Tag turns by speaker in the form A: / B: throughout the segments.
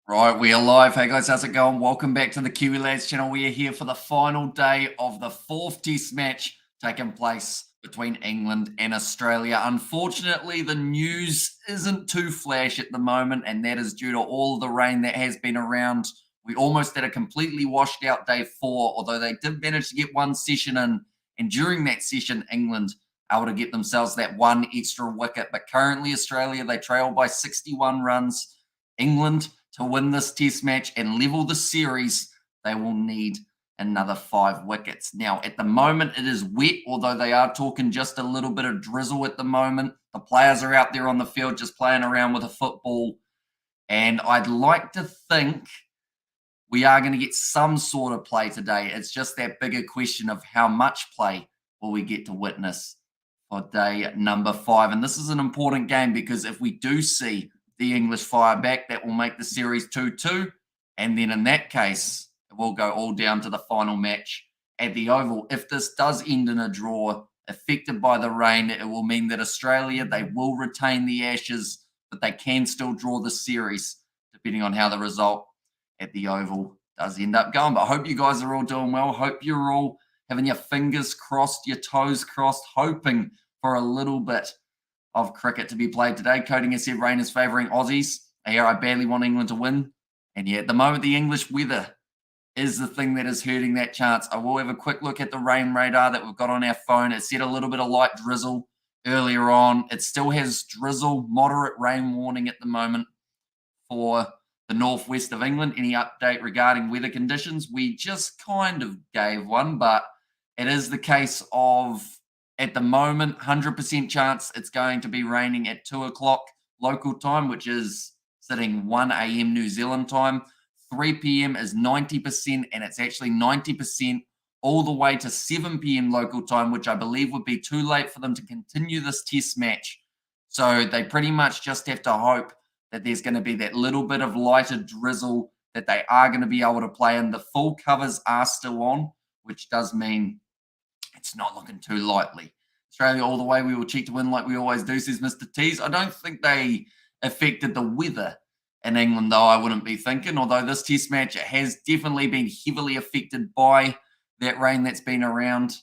A: Right, we are live. Hey guys, how's it going? Welcome back to the Kiwi Lads channel. We are here for the final day of the fourth test match taking place between England and Australia. Unfortunately, the news isn't too flash at the moment, and that is due to all of the rain that has been around. We almost had a completely washed out day four, although they did manage to get one session in, and during that session, England able to get themselves that one extra wicket. But currently, Australia, they trail by 61 runs. England to win this test match and level the series, they will need another 5 wickets. Now, at the moment, it is wet, although they are talking just a little bit of drizzle at the moment. The players are out there on the field just playing around with a football. And I'd like to think we are going to get some sort of play today. It's just that bigger question of how much play will we get to witness for day number 5. And this is an important game because if we do see the English fire back, that will make the series 2-2. And then in that case, it will go all down to the final match at the Oval. If this does end in a draw, affected by the rain, it will mean that Australia, they will retain the Ashes, but they can still draw the series, depending on how the result at the Oval does end up going. But I hope you guys are all doing well. Hope you're all having your fingers crossed, your toes crossed, hoping for a little bit of cricket to be played today. Coding has said rain is favouring Aussies. Here, I badly want England to win. And yeah, at the moment, the English weather is the thing that is hurting that chance. I will have a quick look at the rain radar that we've got on our phone. It said a little bit of light drizzle earlier on. It still has drizzle, moderate rain warning at the moment for the northwest of England. Any update regarding weather conditions? We just kind of gave one, but it is the case of, at the moment, 100% chance it's going to be raining at 2 o'clock local time, which is sitting 1 a.m. New Zealand time. 3 p.m. is 90%, and it's actually 90% all the way to 7 p.m. local time, which I believe would be too late for them to continue this test match. So they pretty much just have to hope that there's going to be that little bit of lighter drizzle that they are going to be able to play in. The full covers are still on, which does mean it's not looking too likely. Australia all the way. We will check to win like we always do, says Mr. Tees. I don't think they affected the weather in England, though, I wouldn't be thinking. Although this test match has definitely been heavily affected by that rain that's been around.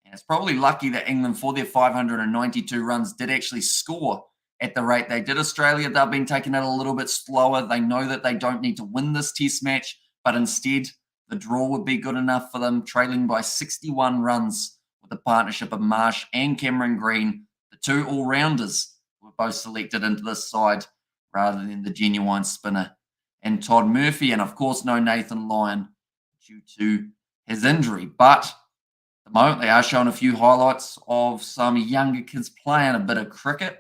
A: And it's probably lucky that England, for their 592 runs, did actually score at the rate they did. Australia, they've been taking it a little bit slower. They know that they don't need to win this test match, but instead the draw would be good enough for them, trailing by 61 runs with the partnership of Marsh and Cameron Green. The two all-rounders were both selected into this side rather than the genuine spinner and Todd Murphy. And, of course, no Nathan Lyon due to his injury. But at the moment, they are showing a few highlights of some younger kids playing a bit of cricket.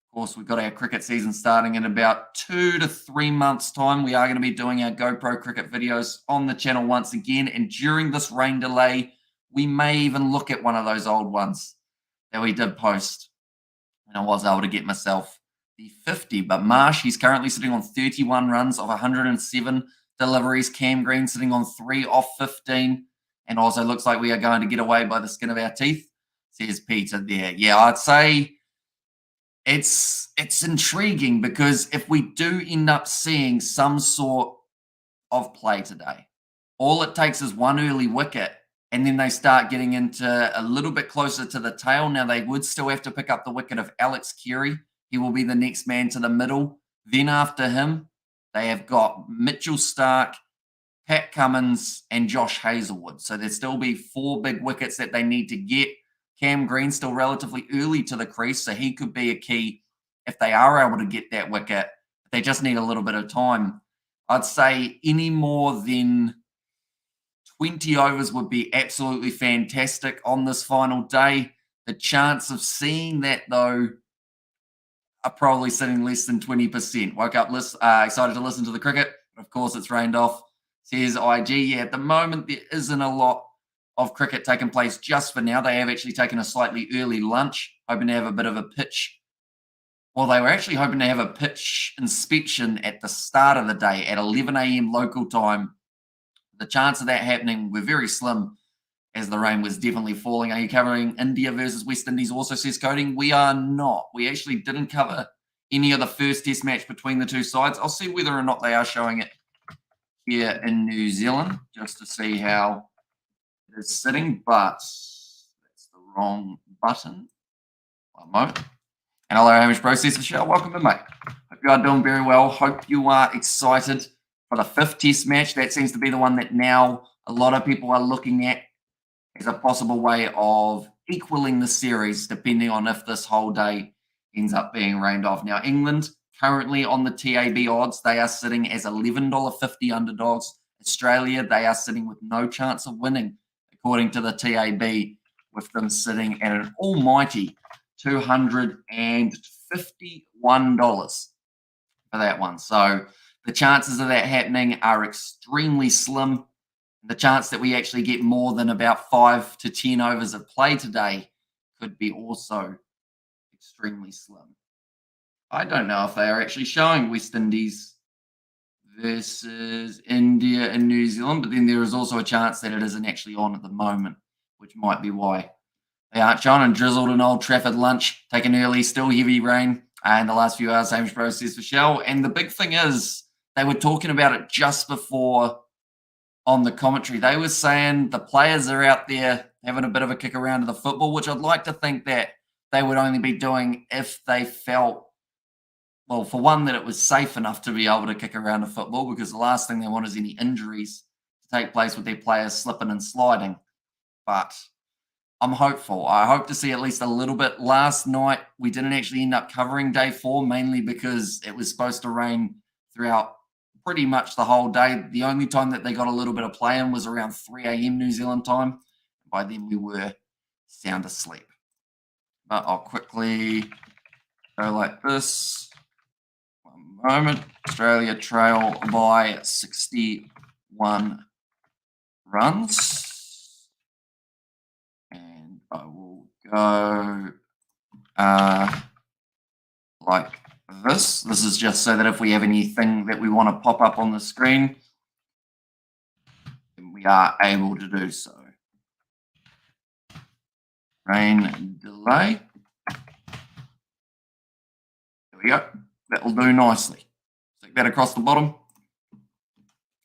A: Of course, we've got our cricket season starting in about 2 to 3 months' time. We are going to be doing our GoPro cricket videos on the channel once again. And during this rain delay, we may even look at one of those old ones that we did post when I was able to get myself the 50. But Marsh, he's currently sitting on 31 runs of 107 deliveries. Cam Green sitting on 3 off 15. And also looks like we are going to get away by the skin of our teeth, says Peter there. Yeah, I'd say it's intriguing because if we do end up seeing some sort of play today, all it takes is one early wicket and then they start getting into a little bit closer to the tail. Now, they would still have to pick up the wicket of Alex Carey. He will be the next man to the middle. Then after him, they have got Mitchell Stark, Pat Cummins, and Josh Hazlewood. So there'd still be 4 big wickets that they need to get. Cam Green still relatively early to the crease, so he could be a key if they are able to get that wicket. They just need a little bit of time. I'd say any more than 20 overs would be absolutely fantastic on this final day. The chance of seeing that, though, are probably sitting less than 20%. Woke up excited to listen to the cricket, but of course it's rained off, says IG. Yeah, at the moment there isn't a lot of cricket taking place just for now. They have actually taken a slightly early lunch, hoping to have a bit of a pitch. Well, they were actually hoping to have a pitch inspection at the start of the day at 11 a.m. local time. The chance of that happening were very slim as the rain was definitely falling. Are you covering India versus West Indies also, says Coding? We are not. We actually didn't cover any of the first test match between the two sides. I'll see whether or not they are showing it here in New Zealand just to see how it is sitting, but that's the wrong button. One moment. And hello, Hamish Process Michelle. Welcome in, mate. Hope you are doing very well. Hope you are excited for the 5th test match. That seems to be the one that now a lot of people are looking at as a possible way of equaling the series, depending on if this whole day ends up being rained off. Now, England currently on the TAB odds, they are sitting as $11.50 underdogs. Australia, they are sitting with no chance of winning, according to the TAB, with them sitting at an almighty $251 for that one. So the chances of that happening are extremely slim. The chance that we actually get more than about 5 to 10 overs of play today could be also extremely slim. I don't know if they are actually showing West Indies versus India and New Zealand, but then there is also a chance that it isn't actually on at the moment, which might be why they aren't shown. And drizzled an Old Trafford lunch, taken early, still heavy rain in the last few hours, Hamish Process for Shell. And the big thing is, they were talking about it just before on the commentary. They were saying the players are out there having a bit of a kick around to the football, which I'd like to think that they would only be doing if they felt, well, for one, that it was safe enough to be able to kick around the football, because the last thing they want is any injuries to take place with their players slipping and sliding. But I'm hopeful. I hope to see at least a little bit. Last night, we didn't actually end up covering day 4, mainly because it was supposed to rain throughout pretty much the whole day. The only time that they got a little bit of play in was around 3 a.m. New Zealand time. By then, we were sound asleep. But I'll quickly go like this. One moment. Australia trail by 61 runs. And I will go like this. This is just so that if we have anything that we want to pop up on the screen, then we are able to do so. Rain delay. There we go. That will do nicely. Stick that across the bottom.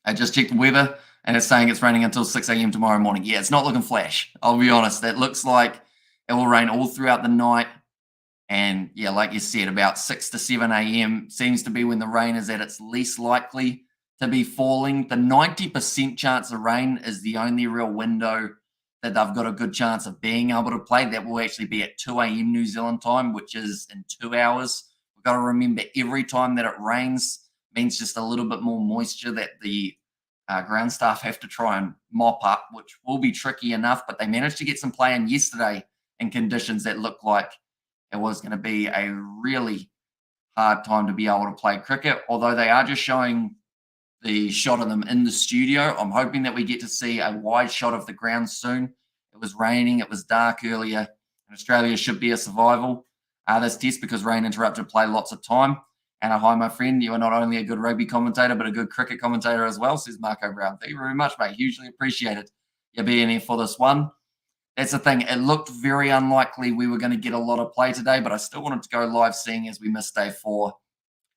A: I just checked the weather, and it's saying it's raining until 6 a.m. tomorrow morning. Yeah, it's not looking flash. I'll be honest. It looks like it will rain all throughout the night. And yeah, like you said, about 6 to 7 a.m. seems to be when the rain is at its least likely to be falling. The 90% chance of rain is the only real window that they've got a good chance of being able to play. That will actually be at 2 a.m. New Zealand time, which is in 2 hours. We've got to remember every time that it rains means just a little bit more moisture that the ground staff have to try and mop up, which will be tricky enough. But they managed to get some play in yesterday in conditions that looked like it was going to be a really hard time to be able to play cricket, although they are just showing the shot of them in the studio. I'm hoping that we get to see a wide shot of the ground soon. It was raining. It was dark earlier. And Australia should be a survival this test because rain interrupted play lots of time. And hi, my friend. You are not only a good rugby commentator, but a good cricket commentator as well, says Marco Brown. Thank you very much, mate. Hugely appreciated you being here for this one. That's the thing. It looked very unlikely we were going to get a lot of play today, but I still wanted to go live seeing as we missed day 4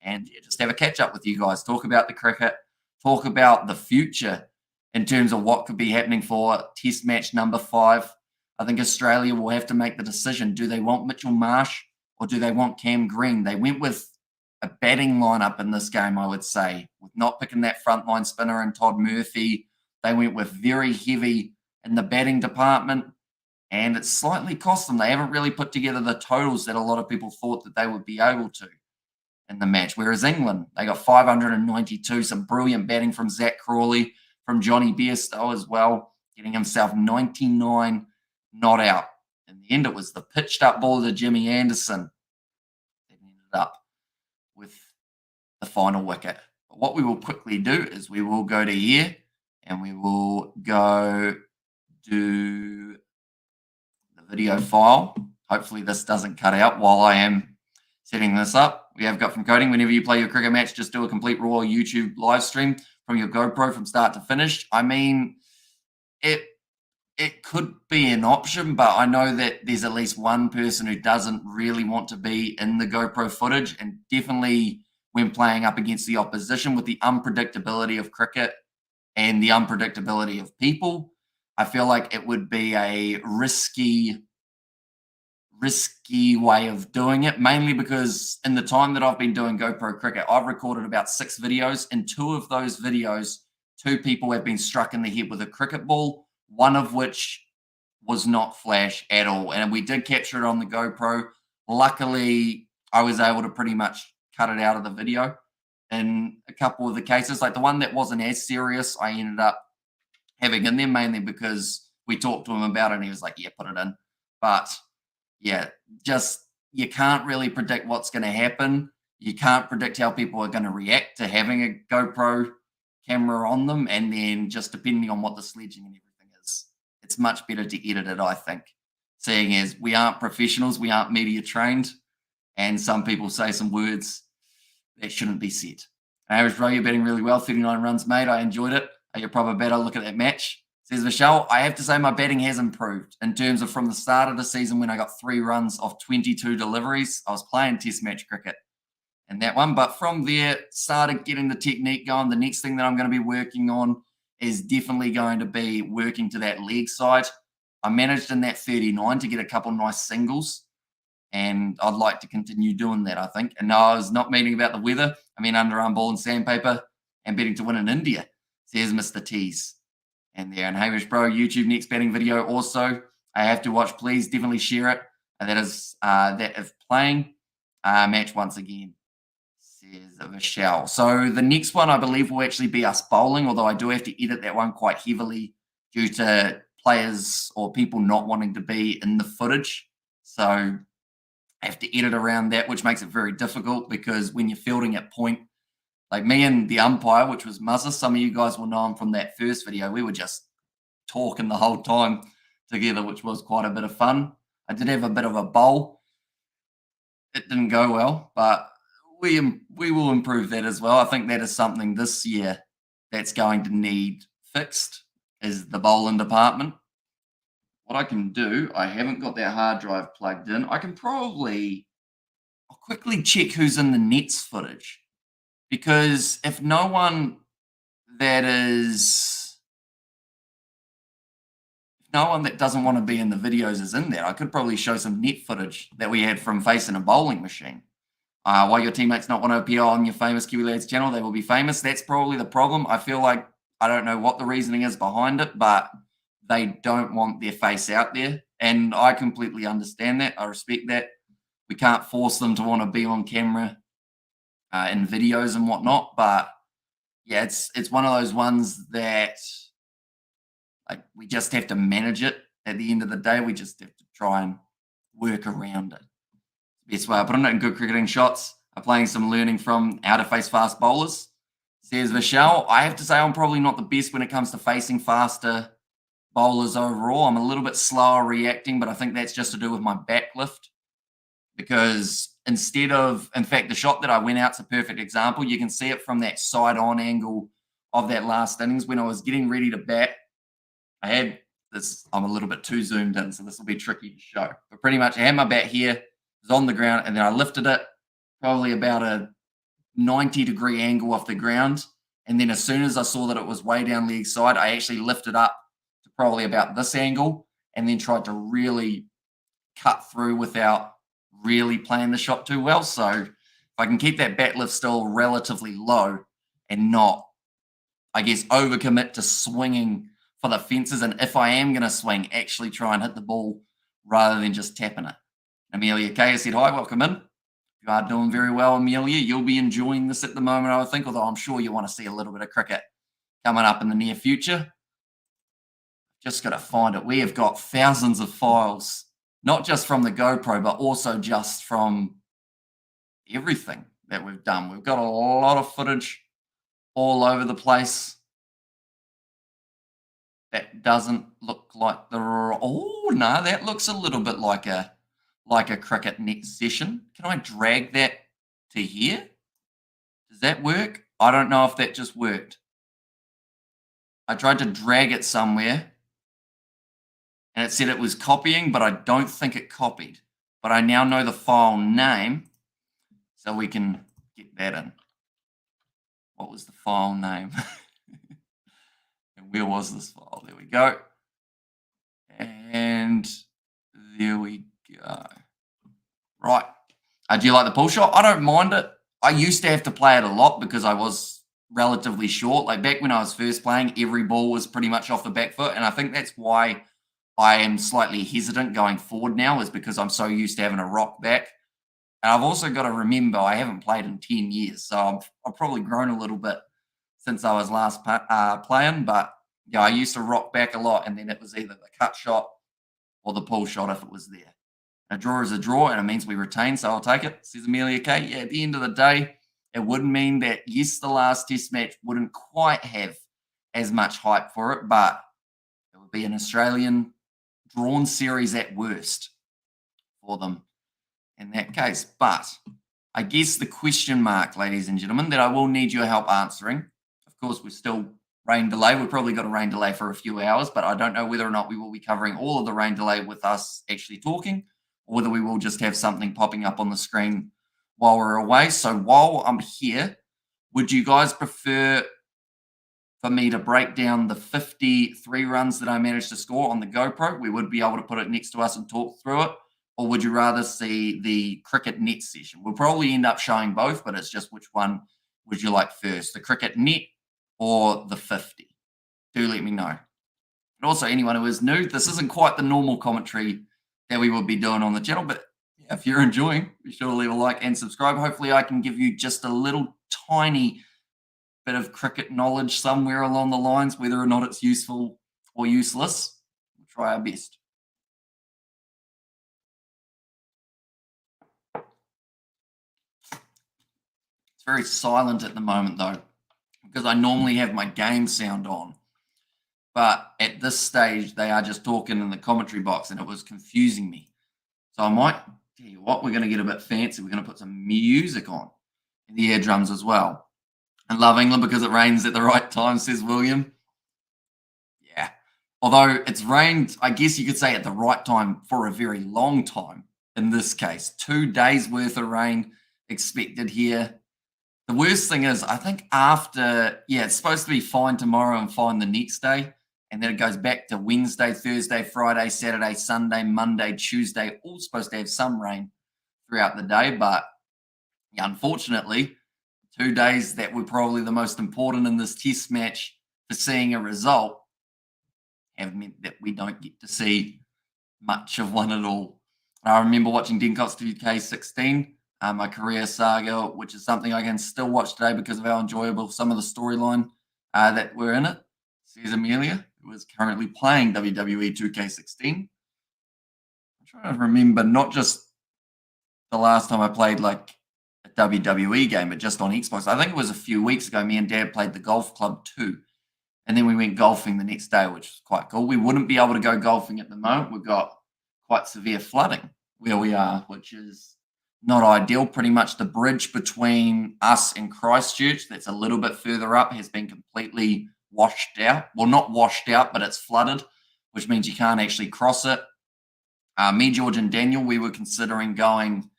A: and just have a catch up with you guys, talk about the cricket, talk about the future in terms of what could be happening for test match number 5. I think Australia will have to make the decision. Do they want Mitchell Marsh or do they want Cam Green? They went with a batting lineup in this game, I would say, with not picking that frontline spinner and Todd Murphy. They went with very heavy in the batting department. And it slightly cost them. They haven't really put together the totals that a lot of people thought that they would be able to in the match. Whereas England, they got 592, some brilliant batting from Zach Crawley, from Johnny Bairstow as well, getting himself 99 not out. In the end, it was the pitched up ball to Jimmy Anderson that ended up with the final wicket. But what we will quickly do is we will go to here and we will go do video file. Hopefully this doesn't cut out while I am setting this up. We have got from coding, whenever you play your cricket match, just do a complete raw YouTube live stream from your GoPro from start to finish. I mean, it it could be an option, but I know that there's at least one person who doesn't really want to be in the GoPro footage, and definitely when playing up against the opposition with the unpredictability of cricket and the unpredictability of people, I feel like it would be a risky way of doing it, mainly because in the time that I've been doing GoPro cricket, I've recorded about 6 videos. In 2 of those videos, 2 people have been struck in the head with a cricket ball, one of which was not flash at all. And we did capture it on the GoPro. Luckily, I was able to pretty much cut it out of the video in a couple of the cases. Like the one that wasn't as serious, I ended up having in there mainly because we talked to him about it and he was like, yeah, put it in. But yeah, just you can't really predict what's going to happen. You can't predict how people are going to react to having a GoPro camera on them. And then just depending on what the sledging and everything is, it's much better to edit it, I think. Seeing as we aren't professionals, we aren't media trained, and some people say some words that shouldn't be said. Average bro, you're batting really well, 39 runs made. I enjoyed it. Are you a proper batter? Look at that match. Says Michelle, I have to say my batting has improved in terms of from the start of the season when I got 3 runs off 22 deliveries. I was playing test match cricket in that one. But from there, started getting the technique going. The next thing that I'm going to be working on is definitely going to be working to that leg side. I managed in that 39 to get a couple nice singles, and I'd like to continue doing that, I think. And no, I was not meaning about the weather. I mean, underarm ball and sandpaper and betting to win in India, says Mr. Tees. And there, and Hamish Bro, YouTube next batting video also. I have to watch, please definitely share it. And that is that if playing match once again, says Michelle. So the next one I believe will actually be us bowling, although I do have to edit that one quite heavily due to players or people not wanting to be in the footage. So I have to edit around that, which makes it very difficult because when you're fielding at point, like me and the umpire, which was Muzza, some of you guys will know him from that first video, we were just talking the whole time together, which was quite a bit of fun. I did have a bit of a bowl. It didn't go well, but we will improve that as well. I think that is something this year that's going to need fixed is the bowling department. What I can do, I haven't got that hard drive plugged in. I'll quickly check who's in the nets footage. Because if no one that doesn't want to be in the videos is in there, I could probably show some net footage that we had from facing a bowling machine. While your teammates not want to appear on your famous Kiwi Lads channel, they will be famous. That's probably the problem. I feel like I don't know what the reasoning is behind it, but they don't want their face out there. And I completely understand that. I respect that. We can't force them to want to be on camera in videos and whatnot. But yeah, it's one of those ones that like we just have to manage it. At the end of the day, we just have to try and work around it. Best way I put it in good cricketing shots. Applying some learning from how to face fast bowlers. Says Michelle, I have to say I'm probably not the best when it comes to facing faster bowlers overall. I'm a little bit slower reacting, but I think that's just to do with my back lift. Because in fact, the shot that I went out's a perfect example. You can see it from that side on angle of that last innings when I was getting ready to bat. I had this, I'm a little bit too zoomed in, so this will be tricky to show. But pretty much I had my bat here, it was on the ground, and then I lifted it probably about a 90-degree angle off the ground. And then as soon as I saw that it was way down leg side, I actually lifted up to probably about this angle and then tried to really cut through without really playing the shot too well. So if I can keep that bat lift still relatively low and not, I guess, overcommit to swinging for the fences, and if I am going to swing, actually try and hit the ball rather than just tapping it. Amelia K said, hi, welcome in. You are doing very well, Amelia. You'll be enjoying this at the moment, I would think, although I'm sure you want to see a little bit of cricket coming up in the near future. Just got to find it. We have got thousands of files, not just from the GoPro, but also just from everything that we've done. We've got a lot of footage all over the place. That doesn't look like that looks a little bit like a cricket net session. Can I drag that to here? Does that work? I don't know if that just worked. I tried to drag it somewhere and it said it was copying, but I don't think it copied. But I now know the file name, so we can get that in. What was the file name? And where was this file? There we go. And there we go. Right. Do you like the pull shot? I don't mind it. I used to have to play it a lot because I was relatively short. Like back when I was first playing, every ball was pretty much off the back foot. And I think that's why I am slightly hesitant going forward now, is because I'm so used to having a rock back. And I've also got to remember I haven't played in 10 years. So I've probably grown a little bit since I was last playing. But yeah, I used to rock back a lot. And then it was either the cut shot or the pull shot if it was there. A draw is a draw, and it means we retain, so I'll take it, says Amelia K. Yeah, at the end of the day, it would mean that, yes, the last test match wouldn't quite have as much hype for it, but it would be an Australian drawn series at worst for them in that case. But I guess the question mark, ladies and gentlemen, that I will need your help answering. Of course, we're still rain delay. We've probably got a rain delay for a few hours, but I don't know whether or not we will be covering all of the rain delay with us actually talking, or whether we will just have something popping up on the screen while we're away. So while I'm here, would you guys prefer for me to break down the 53 runs that I managed to score on the GoPro? We would be able to put it next to us and talk through it. Or would you rather see the cricket net session? We'll probably end up showing both, but it's just which one would you like first, the cricket net or the 50? Do let me know. And also, anyone who is new, this isn't quite the normal commentary that we would be doing on the channel, but yeah, if you're enjoying, be sure to leave a like and subscribe. Hopefully I can give you just a little tiny bit of cricket knowledge somewhere along the lines, whether or not it's useful or useless. We'll try our best. It's very silent at the moment though, because I normally have my game sound on. But at this stage, they are just talking in the commentary box, and it was confusing me. So I might tell you what, we're going to get a bit fancy. We're going to put some music on and the air drums as well. I love England because it rains at the right time, says William. Yeah. Although it's rained, I guess you could say at the right time for a very long time in this case. 2 days worth of rain expected here. The worst thing is, I think after, it's supposed to be fine tomorrow and fine the next day. And then it goes back to Wednesday, Thursday, Friday, Saturday, Sunday, Monday, Tuesday, all supposed to have some rain throughout the day. But yeah, unfortunately, 2 days that were probably the most important in this test match for seeing a result have meant that we don't get to see much of one at all. I remember watching Denkop's 2K16, my career saga, which is something I can still watch today because of how enjoyable some of the storyline that were in it, says Amelia, who is currently playing WWE 2K16. I'm trying to remember not just the last time I played like a WWE game, but just on Xbox. I think it was a few weeks ago, me and Dad played the Golf Club 2. And then we went golfing the next day, which was quite cool. We wouldn't be able to go golfing at the moment. We've got quite severe flooding where we are, which is not ideal. Pretty much the bridge between us and Christchurch, that's a little bit further up, has been completely washed out. Well, not washed out, but it's flooded, which means you can't actually cross it. Me, George, and Daniel, we were considering going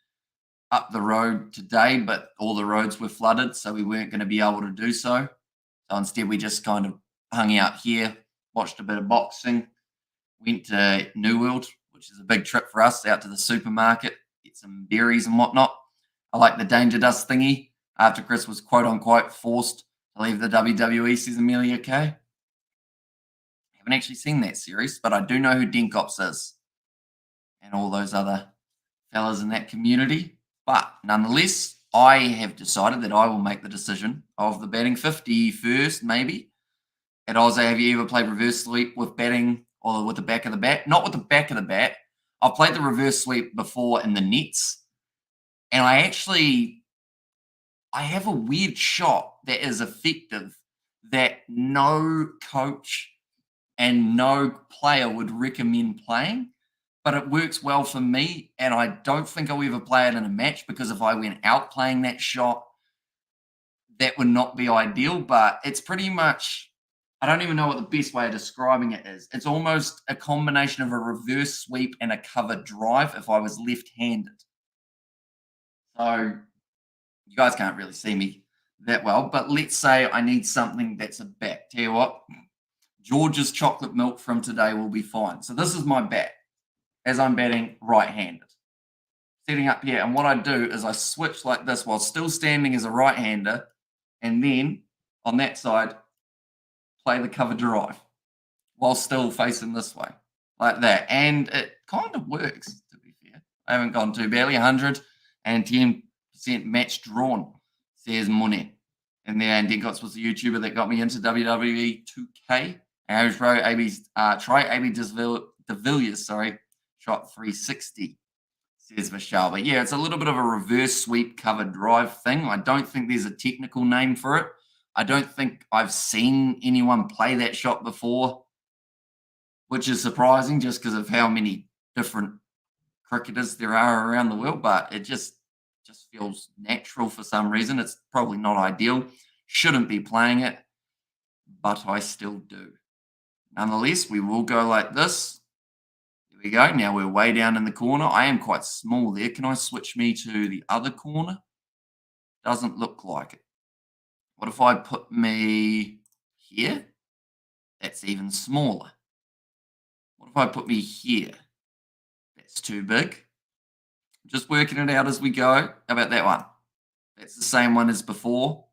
A: up the road today, but all the roads were flooded, so we weren't going to be able to do so. So instead, we just kind of hung out here, watched a bit of boxing, went to New World, which is a big trip for us, out to the supermarket, get some berries and whatnot. I like the danger dust thingy after Chris was quote-unquote forced to leave the WWE, says Amelia K. I haven't actually seen that series, but I do know who Denkops is and all those other fellas in that community. But nonetheless, I have decided that I will make the decision of the batting 50 first, maybe. At Oz, have you ever played reverse sweep with batting or with the back of the bat? Not with the back of the bat. I've played the reverse sweep before in the nets. And I have a weird shot that is effective that no coach and no player would recommend playing. But it works well for me. And I don't think I'll ever play it in a match because if I went out playing that shot, that would not be ideal. But it's pretty much I don't even know what the best way of describing it is. It's almost a combination of a reverse sweep and a cover drive if I was left-handed. So you guys can't really see me that well, but let's say I need something that's a bat. Tell you what, George's chocolate milk from today will be fine. So this is my bat as I'm batting right-handed. Setting up here, and what I do is I switch like this while still standing as a right-hander, and then on that side, play the cover drive while still facing this way, like that. And it kind of works, to be fair. I haven't gone too badly, 110% match drawn, says Money. And then Denkots was the YouTuber that got me into WWE 2K. Average Pro, AB DeVilliers, shot 360, says Vishal. But yeah, it's a little bit of a reverse sweep cover drive thing. I don't think there's a technical name for it. I don't think I've seen anyone play that shot before, which is surprising just because of how many different cricketers there are around the world, but it just feels natural for some reason. It's probably not ideal. Shouldn't be playing it, but I still do. Nonetheless, we will go like this. There we go. Now we're way down in the corner. I am quite small there. Can I switch me to the other corner? Doesn't look like it. What if I put me here? That's even smaller. What if I put me here? That's too big. Just working it out as we go. How about that one? That's the same one as before.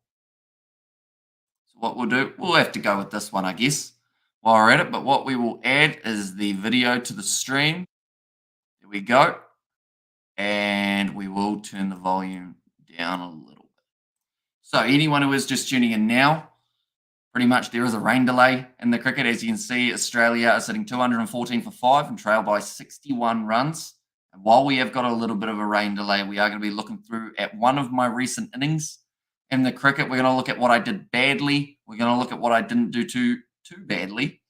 A: So what we'll do, we'll have to go with this one, I guess, while we're at it. But what we will add is the video to the stream. There we go. And we will turn the volume down a little bit. So anyone who is just tuning in now, pretty much there is a rain delay in the cricket. As you can see, Australia are sitting 214 for 5 and trail by 61 runs. And while we have got a little bit of a rain delay, we are going to be looking through at one of my recent innings in the cricket. We're going to look at what I did badly. We're going to look at what I didn't do too badly.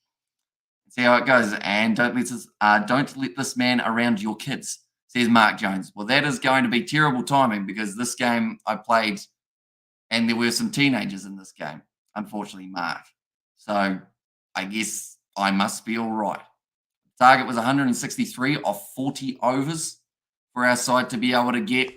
A: See how it goes. And don't let this man around your kids, says Mark Jones. Well, that is going to be terrible timing because this game I played and there were some teenagers in this game, unfortunately, Mark. So I guess I must be all right. Target was 163 off 40 overs for our side to be able to get.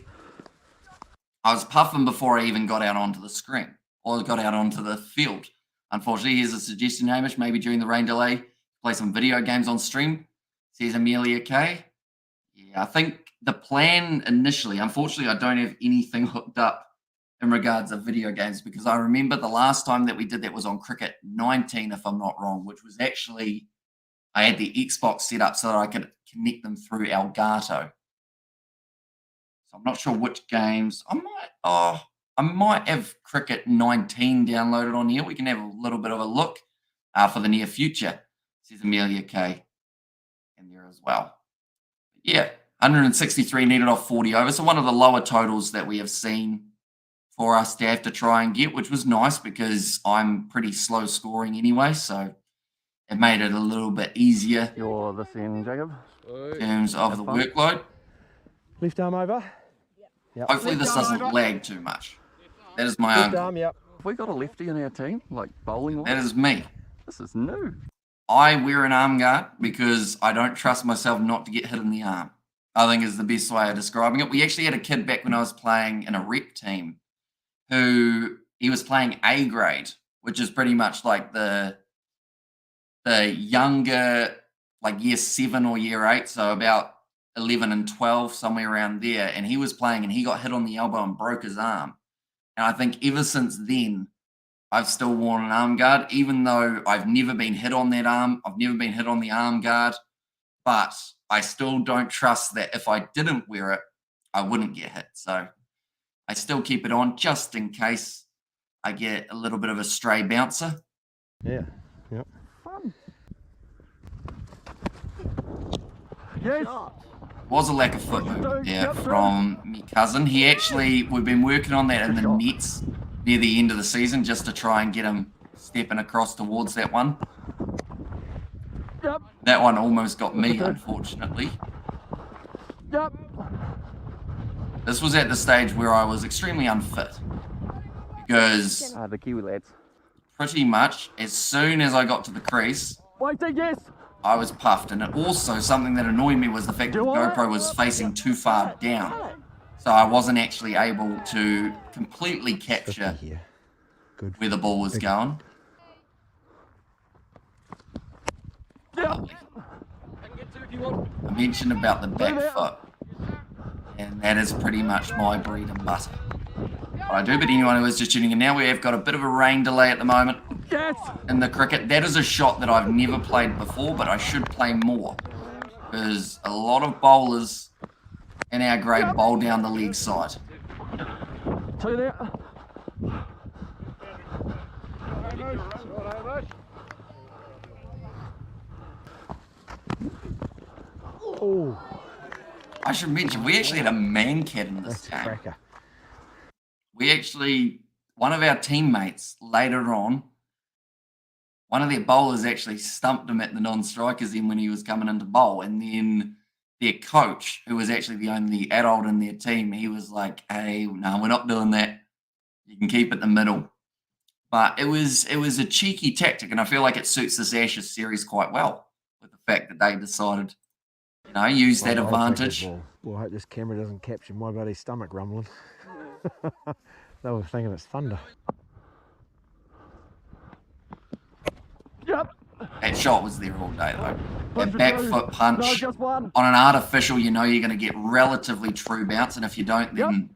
A: I was puffing before I even got out onto the screen or got out onto the field. Unfortunately, here's a suggestion, Hamish, maybe during the rain delay, play some video games on stream, says Amelia K. Yeah, I think the plan initially, unfortunately, I don't have anything hooked up in regards of video games because I remember the last time that we did that was on Cricket 19, if I'm not wrong, which was actually, I had the Xbox set up so that I could connect them through Elgato. So I'm not sure which games. I might have Cricket 19 downloaded on here. We can have a little bit of a look for the near future, says Amelia K. in there as well. Yeah, 163 needed off 40 overs. So one of the lower totals that we have seen for us to have to try and get, which was nice because I'm pretty slow scoring anyway. So it made it a little bit easier.
B: You're this end, Jacob.
A: In terms of the workload.
B: Left arm over.
A: Yep. Hopefully this doesn't lag too much. That is my
B: left arm, yep.
C: Have we got a lefty in our team, like bowling?
A: That is me.
C: This is new.
A: I wear an arm guard because I don't trust myself not to get hit in the arm. I think is the best way of describing it. We actually had a kid back when I was playing in a rep team who he was playing A grade, which is pretty much like the younger, like year 7 or year 8, so about 11 and 12, somewhere around there. And he was playing and he got hit on the elbow and broke his arm. And I think ever since then, I've still worn an arm guard, even though I've never been hit on that arm. I've never been hit on the arm guard, but I still don't trust that if I didn't wear it, I wouldn't get hit. So I still keep it on just in case I get a little bit of a stray bouncer.
B: Yeah, yep.
C: Fun. Yes.
A: Was a lack of foot movement there from me cousin. We've been working on that in the nets near the end of the season just to try and get him stepping across towards that one.
C: Yep.
A: That one almost got me, unfortunately.
C: Yep.
A: This was at the stage where I was extremely unfit because
C: The Kiwi lads.
A: pretty much as soon as I got to the crease,
C: Waiting, yes.
A: I was puffed. And also something that annoyed me was the fact that the GoPro was facing too far down. So I wasn't actually able to completely capture
B: Here. Good.
A: where the ball was going. Lovely. I mentioned about the back foot, and that is pretty much my bread and butter. What I do, but anyone who is just tuning in now, we have got a bit of a rain delay at the moment in the cricket. That is a shot that I've never played before, but I should play more, because a lot of bowlers in our grade bowl down the leg side.
C: Two there.
B: Oh,
A: I should mention, we actually had a man cat in this
B: that's
A: game.
B: cracker.
A: We actually, one of our teammates later on, one of their bowlers actually stumped him at the non-strikers end when he was coming into bowl, and then their coach, who was actually the only adult in their team, he was like, hey, no, we're not doing that. You can keep it the middle. But it was a cheeky tactic, and I feel like it suits this Ashes series quite well with the fact that they decided, use that advantage.
B: Well, I hope this camera doesn't capture my bloody stomach rumbling. They were thinking it's thunder.
C: Yep.
A: That shot was there all day, though. That back foot punch
C: No, just one.
A: on an artificial, you're going to get relatively true bounce, and if you don't, then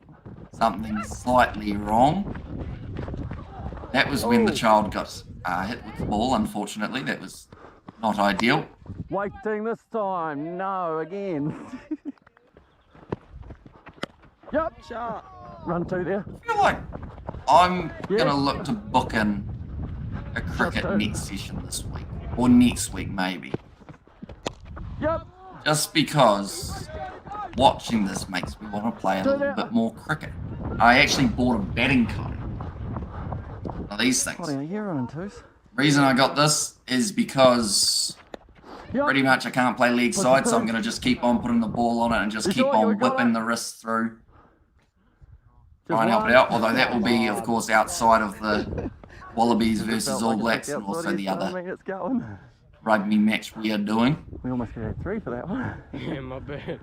A: something's slightly wrong. That was when the child got hit with the ball, unfortunately. That was not ideal.
C: Waiting this time. No, again. Yep. Shot. Run two there.
A: I feel like I'm going to look to book in a cricket
C: two.
A: net session this week, or next week maybe.
C: Yep.
A: Just because watching this makes me want to play a little bit more cricket. I actually bought a batting cone. Now these things.
C: What are you running twos?
A: Reason I got this is because pretty much I can't play leg side, so I'm going to just keep on putting the ball on it and just keep on whipping the wrist through. Try and help it out, although that will be, of course, outside of the Wallabies versus All Blacks and also the other rugby match we are doing.
C: We almost got 3 for that one.
D: Yeah, my bad.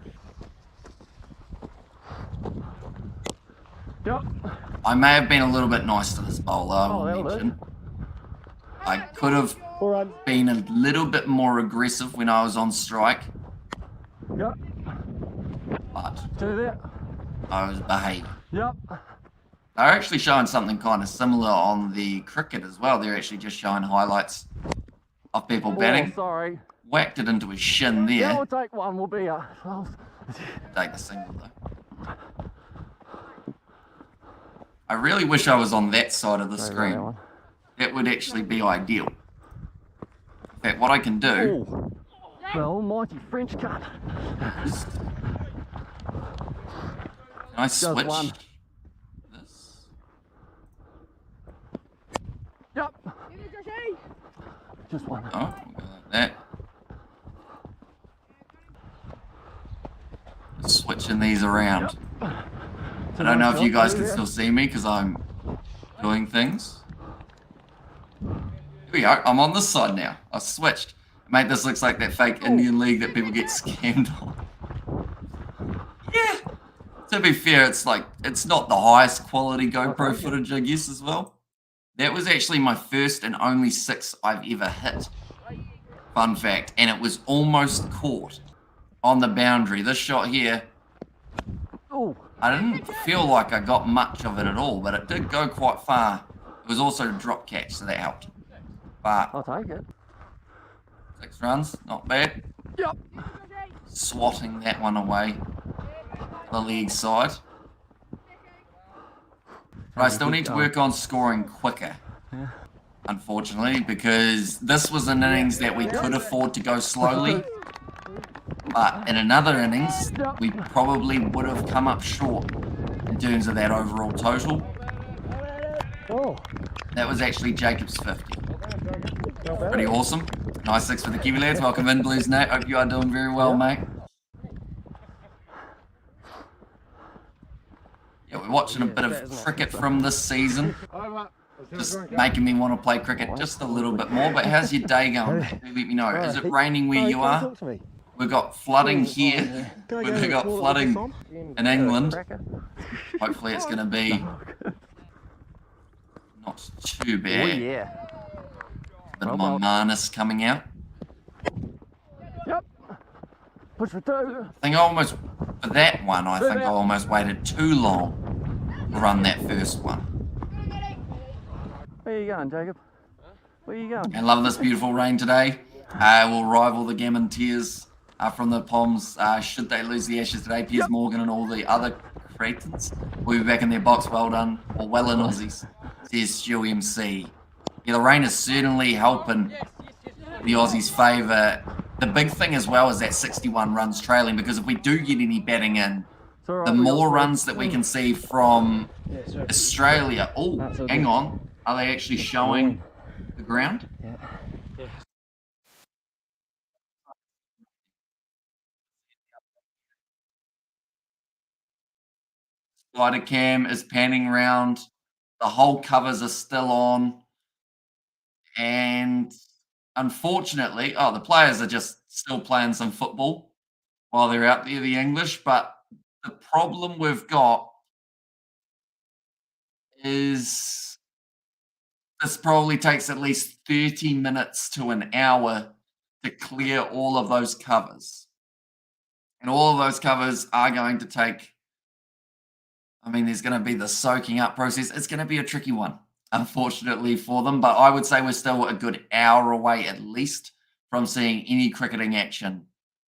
C: Yep.
A: I may have been a little bit nice to this bowler, I will
C: that'll do.
A: mention. I could have been a little bit more aggressive when I was on strike,
C: Yep.
A: but
C: Two there.
A: I was behaving.
C: Yep.
A: They're actually showing something kind of similar on the cricket as well. They're actually just showing highlights of people batting.
C: Oh, sorry.
A: Whacked it into his shin there.
C: Yeah, we'll take one. We'll be
A: Take the single though. I really wish I was on that side of the screen. That would actually be ideal. In fact, what I can do...
C: Oh, the almighty French cut.
A: Can I switch
C: one.
A: this?
C: Yep. Just one.
A: Oh, we'll go like that. Just switching these around. I don't know if you guys can still see me because I'm doing things. Here we go. I'm on this side now. I've switched. Mate, this looks like that fake Indian league that people get scammed on. Yeah. To be fair, it's not the highest quality GoPro footage, I guess, as well. That was actually my first and only 6 I've ever hit. Fun fact. And it was almost caught on the boundary. This shot here, I didn't feel like I got much of it at all, but it did go quite far. It was also a drop catch, so that helped. But
C: I'll take it.
A: 6 runs, not bad.
C: Yep.
A: Swatting that one away. The leg side. But I still need to work on scoring quicker. Unfortunately, because this was an innings that we could afford to go slowly. But in another innings, we probably would have come up short in terms of that overall total. That was actually Jacob's 50. Pretty awesome. Nice 6 for the Kiwi lads. Welcome in, Blues Nate. Hope you are doing very well, mate. Yeah, we're watching a bit of cricket from this season. just making me want to play cricket just a little bit more. But how's your day going? Let me know. Is it raining where you are?
B: Talk to me.
A: We've got flooding here. We've got flooding in England. Hopefully it's going to be not too
C: Oh
A: bad.
C: yeah.
A: Bit of my manus coming out.
C: Yep. Push for two.
A: I think for that one, I think I almost waited too long to run that first one.
C: Where you going, Jacob? Where you going?
A: And love this beautiful rain today. Will rival the Gammon Tears from the Poms. Should they lose the Ashes today, Piers Morgan and all the other Cretans will be back in their box. Well done, or well in Aussies, says Stu MC. Yeah, the rain is certainly helping the Aussies' favour. The big thing as well is that 61 runs trailing, because if we do get any batting in, the more runs that we can see from Australia. Oh, hang on. Are they actually showing the ground?
C: Yeah.
A: Spider cam is panning around. The whole covers are still on. And unfortunately, the players are just still playing some football while they're out there, the English. But the problem we've got is this probably takes at least 30 minutes to an hour to clear all of those covers. And all of those covers are going to take, there's going to be the soaking up process. It's going to be a tricky one, unfortunately, for them. But I would say we're still a good hour away at least from seeing any cricketing action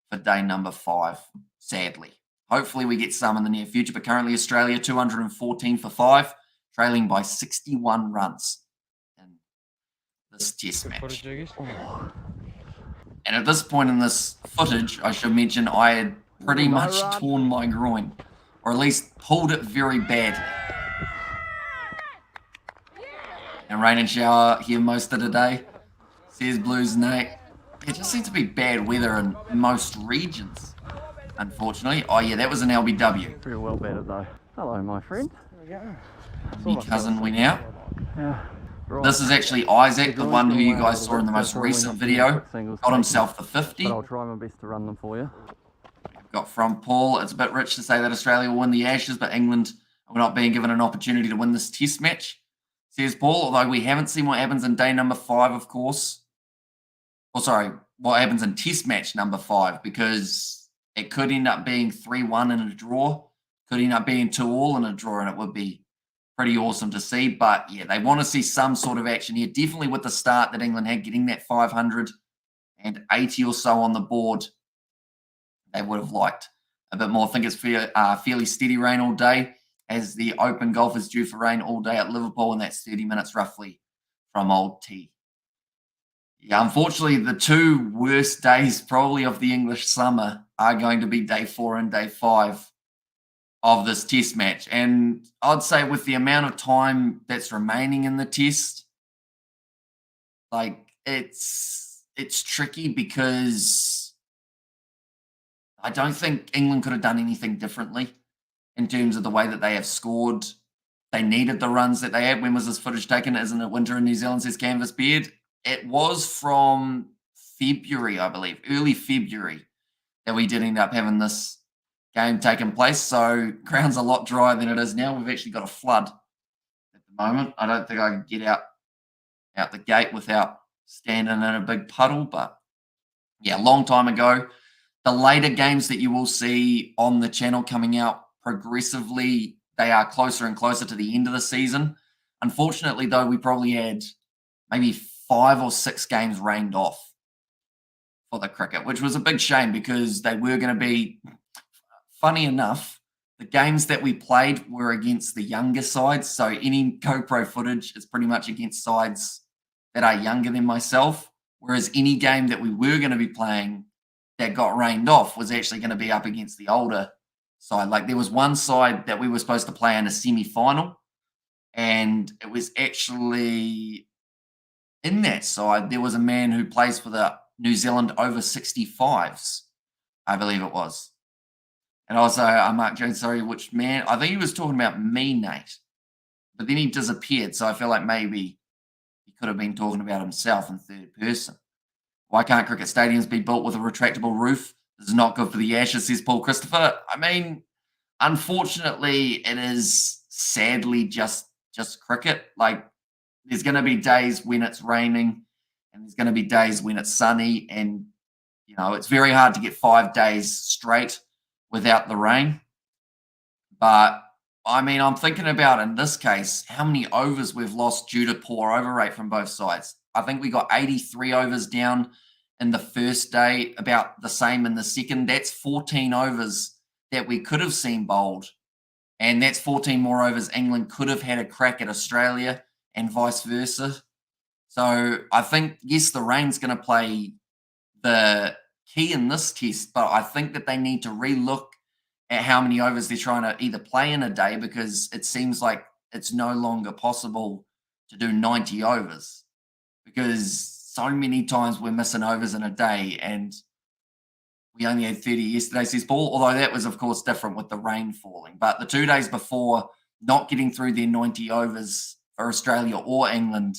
A: for day number 5, sadly. Hopefully we get some in the near future. But currently Australia 214 for 5, trailing by 61 runs in this test match. And at this point in this footage, I should mention I had pretty much torn my groin, or at least pulled it very badly. And rain and shower here most of the day, says Blues Nate. It just seems to be bad weather in most regions, unfortunately. Oh yeah, that was an LBW.
C: Pretty well better though. Hello, my friend.
A: Me cousin went out.
C: Yeah. Right.
A: This is actually Isaac, the one who you guys saw in the most recent video. Got himself the 50.
C: But I'll try my best to run them for you.
A: Got from Paul. It's a bit rich to say that Australia will win the Ashes, but England are not being given an opportunity to win this test match, says Paul, although we haven't seen what happens in day number 5, of course. What happens in test match number 5, because it could end up being 3-1 in a draw, could end up being 2-2 in a draw, and it would be pretty awesome to see. But yeah, they want to see some sort of action here, definitely with the start that England had, getting that 580 or so on the board. They would have liked a bit more. I think it's fairly steady rain all day, as the Open Golf is due for rain all day at Liverpool, and that's 30 minutes roughly from Old T. Yeah, unfortunately, the 2 worst days probably of the English summer are going to be day 4 and day 5 of this test match. And I'd say with the amount of time that's remaining in the test, it's tricky, because I don't think England could have done anything differently in terms of the way that they have scored. They needed the runs that they had. When was this footage taken? Isn't it winter in New Zealand, says Canvas Beard? It was from February, I believe, early February, that we did end up having this game taking place. So ground's a lot drier than it is now. We've actually got a flood at the moment. I don't think I can get out the gate without standing in a big puddle. But yeah, a long time ago. The later games that you will see on the channel coming out progressively, they are closer and closer to the end of the season. Unfortunately, though, we probably had maybe 5 or 6 games rained off for the cricket, which was a big shame, because they were going to be, funny enough, the games that we played were against the younger sides. So any GoPro footage is pretty much against sides that are younger than myself, whereas any game that we were going to be playing that got rained off was actually going to be up against the older side. Like, there was one side that we were supposed to play in a semi-final, and it was actually in that side, there was a man who plays for the New Zealand over 65s, I believe it was. And also, Mark Jones, sorry, which man? I think he was talking about me, Nate. but then he disappeared. So I feel like maybe he could have been talking about himself in third person. Why can't cricket stadiums be built with a retractable roof? This is not good for the Ashes, says Paul Christopher. I mean, unfortunately, it is sadly just cricket. Like, there's going to be days when it's raining, and there's going to be days when it's sunny, and it's very hard to get 5 days straight without the rain. But I mean, I'm thinking about in this case how many overs we've lost due to poor over rate from both sides. I think we got 83 overs down in the first day, about the same in the second. That's 14 overs that we could have seen bowled. And that's 14 more overs England could have had a crack at Australia and vice versa. So I think, yes, the rain's going to play the key in this test, but I think that they need to relook at how many overs they're trying to either play in a day, because it seems like it's no longer possible to do 90 overs, because so many times we're missing overs in a day, and we only had 30 yesterday, says Paul, although that was, of course, different with the rain falling. But the 2 days before, not getting through their 90 overs for Australia or England,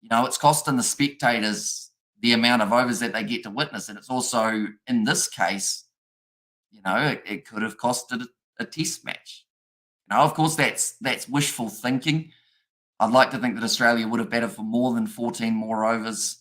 A: it's costing the spectators the amount of overs that they get to witness. And it's also, in this case, it could have costed a test match. Of course, that's wishful thinking. I'd like to think that Australia would have batted for more than 14 more overs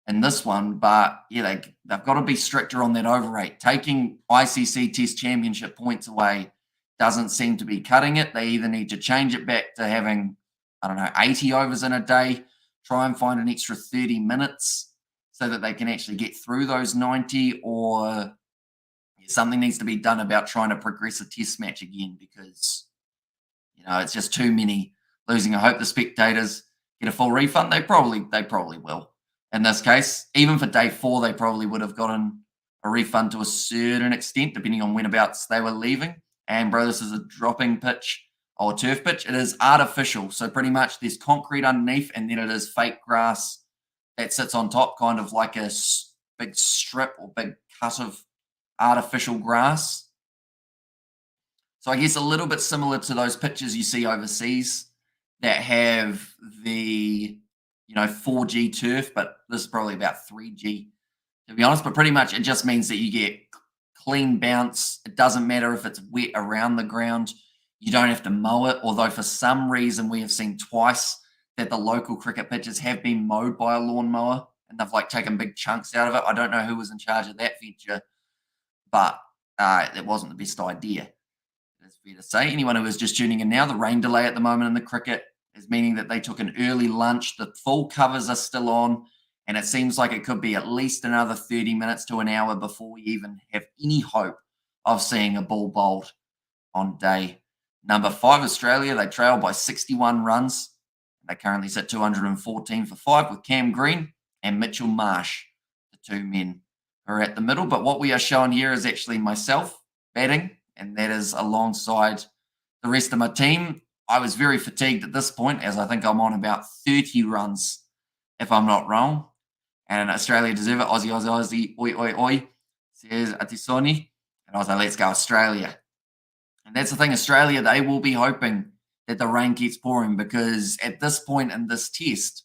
A: in this one, but yeah, they've got to be stricter on that over rate. Taking ICC Test Championship points away doesn't seem to be cutting it. They either need to change it back to having, 80 overs in a day, try and find an extra 30 minutes so that they can actually get through those 90, or something needs to be done about trying to progress a test match again, because it's just too many losing. I hope the spectators get a full refund. They probably will. In this case, even for day 4, they probably would have gotten a refund to a certain extent, depending on whenabouts they were leaving. And bro, this is a dropping pitch or turf pitch. It is artificial, so pretty much there's concrete underneath, and then it is fake grass that sits on top, kind of like a big strip or big cut of artificial grass. So I guess a little bit similar to those pitches you see overseas that have the 4G turf, but this is probably about 3G, to be honest. But pretty much it just means that you get clean bounce. It doesn't matter if it's wet around the ground. You don't have to mow it, although for some reason we have seen twice that the local cricket pitches have been mowed by a lawnmower, and they've taken big chunks out of it. I don't know who was in charge of that feature, but it wasn't the best idea. It's fair to say. Anyone who is just tuning in now, the rain delay at the moment in the cricket is meaning that they took an early lunch. The full covers are still on, and it seems like it could be at least another 30 minutes to an hour before we even have any hope of seeing a ball bowled on day number 5. Australia, they trail by 61 runs. They currently sit 214 for 5 with Cam Green and Mitchell Marsh, the 2 men who are at the middle. But what we are showing here is actually myself batting, and that is alongside the rest of my team. I was very fatigued at this point, as I think I'm on about 30 runs, if I'm not wrong. And Australia deserve it. Aussie, Aussie, Aussie, oi, oi, oi, says Atisoni. And I was like, let's go Australia. And that's the thing, Australia, they will be hoping that the rain keeps pouring, because at this point in this test,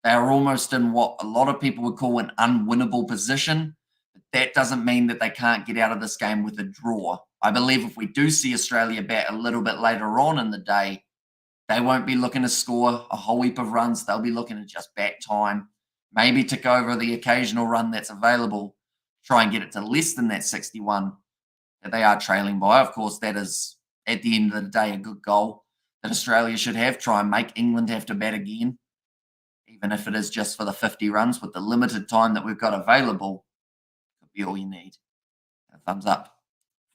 A: they are almost in what a lot of people would call an unwinnable position. But that doesn't mean that they can't get out of this game with a draw. I believe if we do see Australia bat a little bit later on in the day, they won't be looking to score a whole heap of runs. They'll be looking to just bat time, maybe tick over the occasional run that's available, try and get it to less than that 61 that they are trailing by. Of course, that is, at the end of the day, a good goal that Australia should have. Try and make England have to bat again, even if it is just for the 50 runs. With the limited time that we've got available, could be all you need. A thumbs up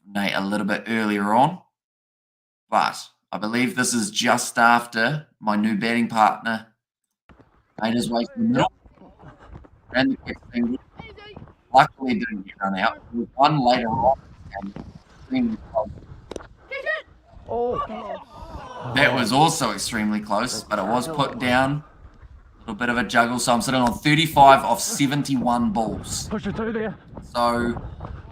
A: from Nate a little bit earlier on. But I believe this is just after my new batting partner made his way to the middle. And the captain luckily didn't get run out. There was one later on. That was also extremely close, but it was put down. A little bit of a juggle. So I'm sitting on 35 off 71 balls.
C: Push it through there.
A: So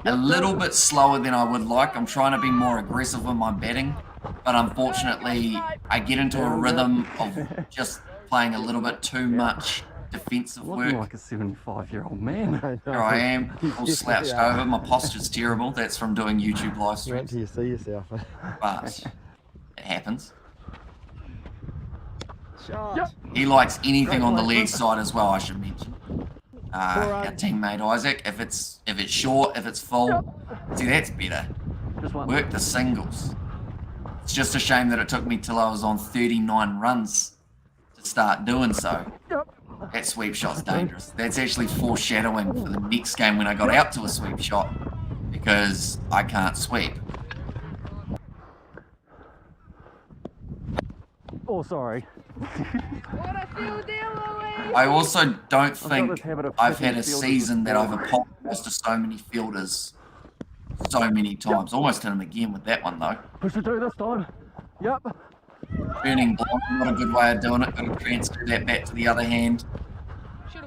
A: a little bit slower than I would like. I'm trying to be more aggressive with my batting. but unfortunately, I get into a rhythm of just playing a little bit too much defensive
C: Looking
A: work.
C: like a 75-year-old man.
A: Here I am, all slouched over. My posture's terrible. That's from doing YouTube live
B: Wait
A: streams,
B: till you see yourself.
A: but it happens.
B: Shot.
C: Yep.
A: He likes anything
C: Great
A: on the leg
C: placement.
A: side as well, I should mention. Our teammate Isaac, if it's short, if it's full, see, that's better.
C: Just one.
A: Work the singles. It's just a shame that it took me till I was on 39 runs to start doing so.
C: Yep.
A: That sweep shot's dangerous. That's actually foreshadowing for the next game when I got out to a sweep shot, because I can't sweep.
C: Oh, sorry.
A: I also don't think
C: this habit of
A: I've
C: hitting
A: had a
C: fielders with
A: season that
C: the
A: I've
C: ball.
A: apologized to so many fielders so many times. Almost hit him again with that one though.
C: Push it through this time. Yep.
A: Turning blind, not a good way of doing it. Got to transfer that back to the other hand.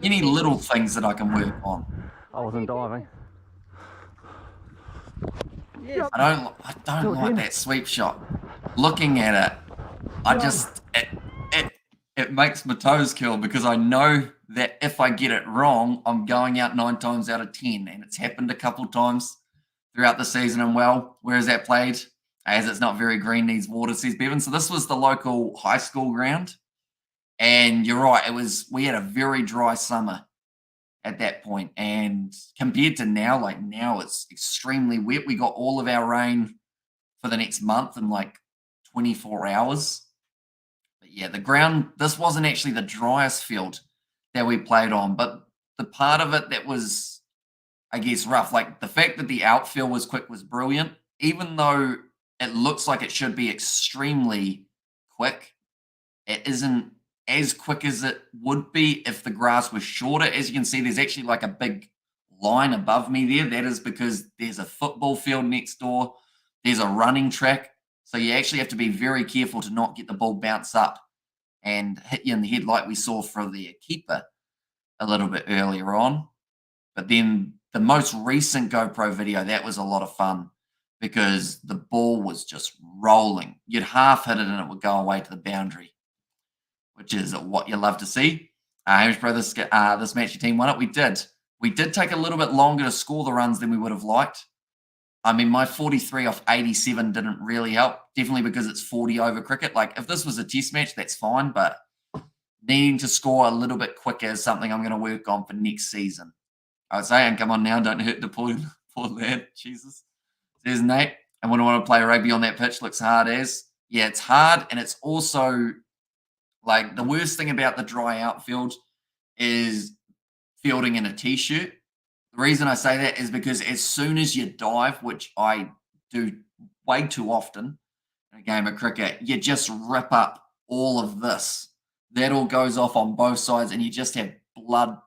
A: Any little things that I can work on.
C: I wasn't diving.
A: I don't like that sweep shot. Looking at it, I just it makes my toes curl, because I know that if I get it wrong, I'm going out 9 times out of 10, and it's happened a couple times throughout the season. And well, where is that played? As it's not very green, needs water, says Bevan. So this was the local high school ground, and you're right, we had a very dry summer at that point, and compared to now, like now it's extremely wet. We got all of our rain for the next month in like 24 hours. But yeah, the ground, this wasn't actually the driest field that we played on, but the part of it that was, I guess, rough, like the fact that the outfield was quick was brilliant. Even though it looks like it should be extremely quick, it isn't as quick as it would be if the grass was shorter. As you can see, there's actually like a big line above me there. That is because there's a football field next door. There's a running track. So you actually have to be very careful to not get the ball bounce up and hit you in the head like we saw for the keeper a little bit earlier on. But then the most recent GoPro video, that was a lot of fun, because the ball was just rolling. You'd half hit it and it would go away to the boundary, which is what you love to see. Hamish Bro, this match your team won it. We did take a little bit longer to score the runs than we would have liked. I mean, my 43 off 87 didn't really help, definitely because it's 40 over cricket. Like, if this was a test match, that's fine, but needing to score a little bit quicker is something I'm going to work on for next season. I would say, and come on now, don't hurt the poor lad. Jesus. There's Nate. And when I want to play rugby on that pitch, looks hard as. Yeah, it's hard, and it's also like the worst thing about the dry outfield is fielding in a t-shirt. The reason I say that is because as soon as you dive, which I do way too often in a game of cricket, you just rip up all of this. That all goes off on both sides, and you just have blood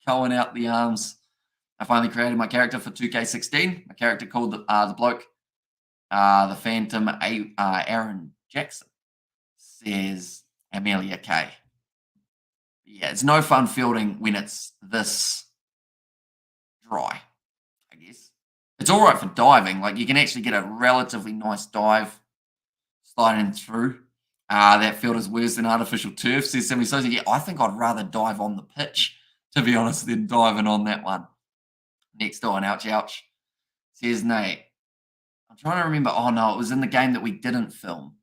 A: going out the arms. I finally created my character for 2K16. My character called the bloke, the Phantom Aaron Jackson, says Amelia K. Yeah, it's no fun fielding when it's this dry, I guess. It's all right for diving. Like, you can actually get a relatively nice dive sliding through. That field is worse than artificial turf, says Sammy Sosa. Yeah, I think I'd rather dive on the pitch, to be honest, than diving on that one. Next door, and ouch, ouch, says Nate. I'm trying to remember. Oh, no, it was in the game that we didn't film.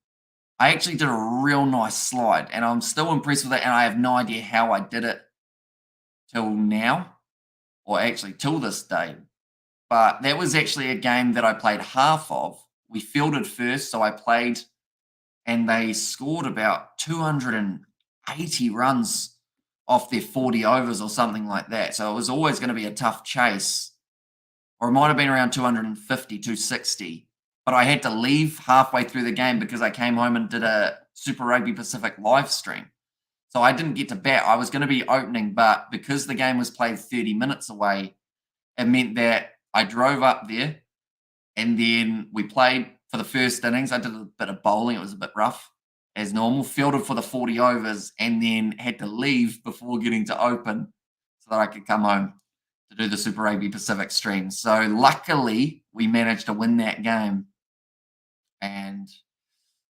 A: I actually did a real nice slide, and I'm still impressed with it, and I have no idea how I did it till now, or actually till this day. But that was actually a game that I played half of. We fielded first, so I played, and they scored about 280 runs off their 40 overs or something like that. So it was always going to be a tough chase, or it might have been around 250, 260. But I had to leave halfway through the game because I came home and did a Super Rugby Pacific live stream. So I didn't get to bat. I was going to be opening, but because the game was played 30 minutes away, it meant that I drove up there, and then we played for the first innings. I did a bit of bowling. It was a bit rough, as normal. Fielded for the 40 overs, and then had to leave before getting to open so that I could come home to do the Super Rugby Pacific stream. So luckily, we managed to win that game. And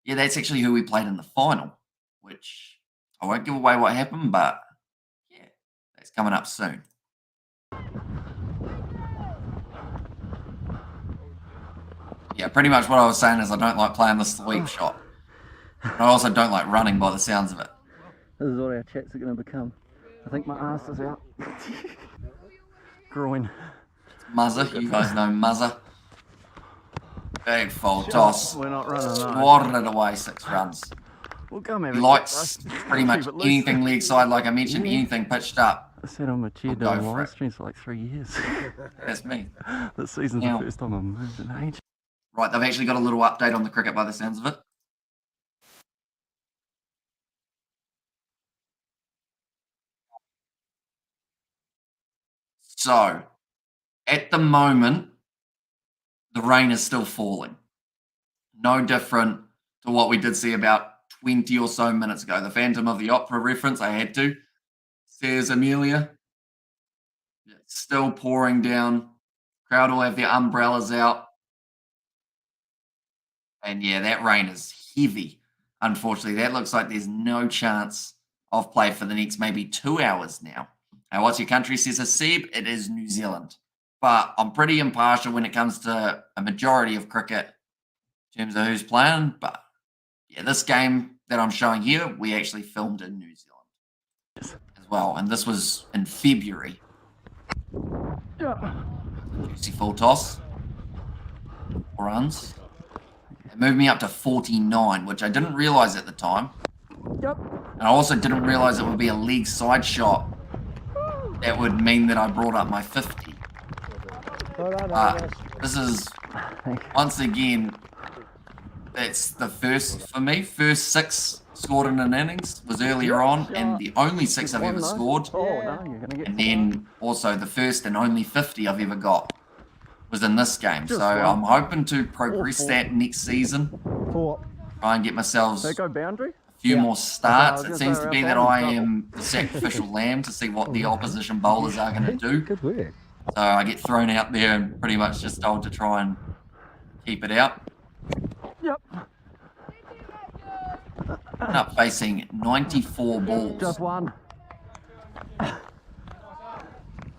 A: Yeah, that's actually who we played in the final, which I won't give away what happened, but yeah, that's coming up soon. Yeah, pretty much what I was saying is I don't like playing the sweep shot. I also don't like running by the sounds of it.
C: This is what our chats are going to become. I think my ass is out. Groin.
A: Muzzer, you guys know Muzzer. Big full toss.
C: We're not running, no.
A: Swatted it away, 6 runs.
C: We'll come have
A: He
C: a
A: likes
C: kick,
A: pretty much
C: keep it loose.
A: anything leg side, like I mentioned, anything pitched up.
C: I sat on my chair
A: I'll go
C: doing
A: for
C: live
A: it.
C: streams for like 3 years.
A: That's me.
C: This season's
A: Now-
C: the first time I've moved in age.
A: Right, they've actually got a little update on the cricket by the sounds of it. So, at the moment, the rain is still falling. No different to what we did see about 20 or so minutes ago. The Phantom of the Opera reference, I had to. Says Amelia. It's still pouring down. Crowd will have their umbrellas out. And yeah, that rain is heavy. Unfortunately, that looks like there's no chance of play for the next maybe 2 hours now. Now, what's your country, says Hasib? It is New Zealand. But I'm pretty impartial when it comes to a majority of cricket in terms of who's playing. But yeah, this game that I'm showing here, we actually filmed in New Zealand as well. And this was in February.
C: Yeah.
A: Juicy full toss. 4 runs. It moved me up to 49, which I didn't realise at the time.
C: Yep.
A: And I also didn't realise it would be a leg side shot. That would mean that I brought up my 50. This is, once again, it's the first for me. First 6 scored in an innings was earlier on, and the only 6 I've ever scored.
C: Oh, no, you're gonna get
A: And then also the first and only 50 I've ever got was in this game. So I'm hoping to progress that next season. Try and get myself
C: They go boundary?
A: a few more starts.
C: I
A: It
C: was
A: seems
C: gonna
A: to
C: say,
A: be
C: our
A: that I
C: bowling's
A: am the sacrificial lamb to see what the opposition bowlers are going to do.
B: Good work.
A: So I get thrown out there and pretty much just told to try and keep it out.
C: Yep.
A: End up facing 94 balls.
C: Just one.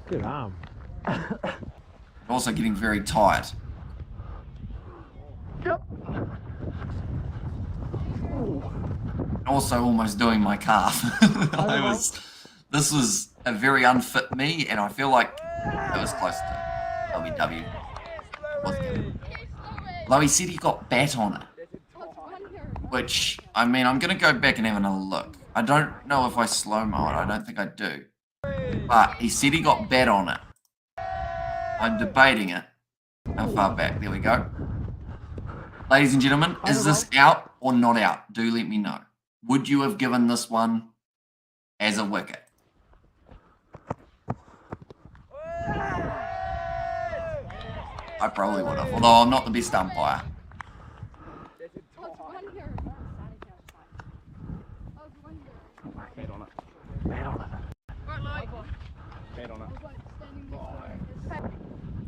B: Good arm.
A: Also getting very tired.
C: Yep.
A: Also almost doing my calf. This was a very unfit me, and I feel like it was close to LBW. Although he said he got bat on it. Which, I mean, I'm going to go back and have a look. I don't know if I slow-mo it. I don't think I do. But he said he got bat on it. I'm debating it. How far back? There we go. Ladies and gentlemen, is this out or not out? Do let me know. Would you have given this one as a wicket? I probably would have, although I'm not the best umpire.
C: Head on it. Head on it. Head on it.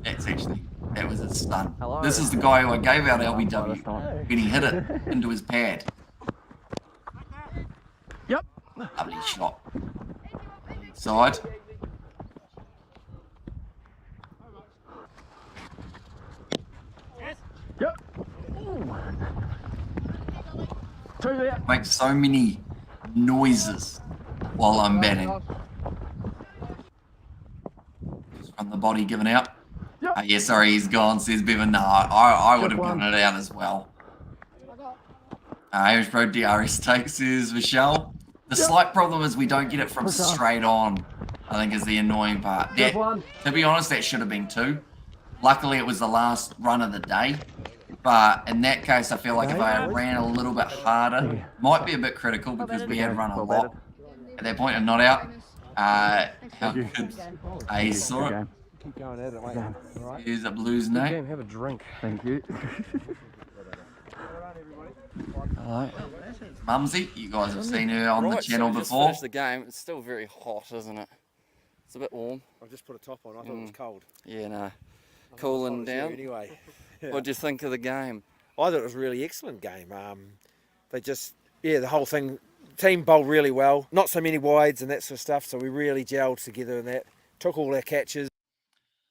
A: That's actually, that was a stun.
C: Hello.
A: This is the guy who I gave out LBW when he hit it into his pad.
C: Yep.
A: Lovely shot. Side.
C: Yep. Two there.
A: Make so many noises while I'm batting. Just from the body given out.
C: Yep.
A: Yeah, sorry, he's gone, says Bevan. No, I would have given it out as well. Irish Pro DRS takes, says Michelle. The slight problem is we don't get it from straight on, I think is the annoying part. That, to be honest, that should have been 2. Luckily, it was the last run of the day. But in that case, I feel like if I ran a little bit harder, might be a bit critical because we had run a lot at that point and not out. How good? He saw it.
B: Keep going at it, mate. All right.
A: Here's a Blues name.
B: Game, have a drink.
C: Thank you. Hello.
A: Mumsy, you guys have seen her on the channel
D: so we just
A: before.
D: finished the game. It's still very hot, isn't it? It's a bit warm.
E: I just put a top on. I thought it was cold.
D: Yeah, no. Cooling down.
E: Anyway,
D: What do you think of the game?
E: I thought it was a really excellent game. they just, the whole thing, team bowled really well. Not so many wides and that sort of stuff, so we really gelled together in that. Took all our catches.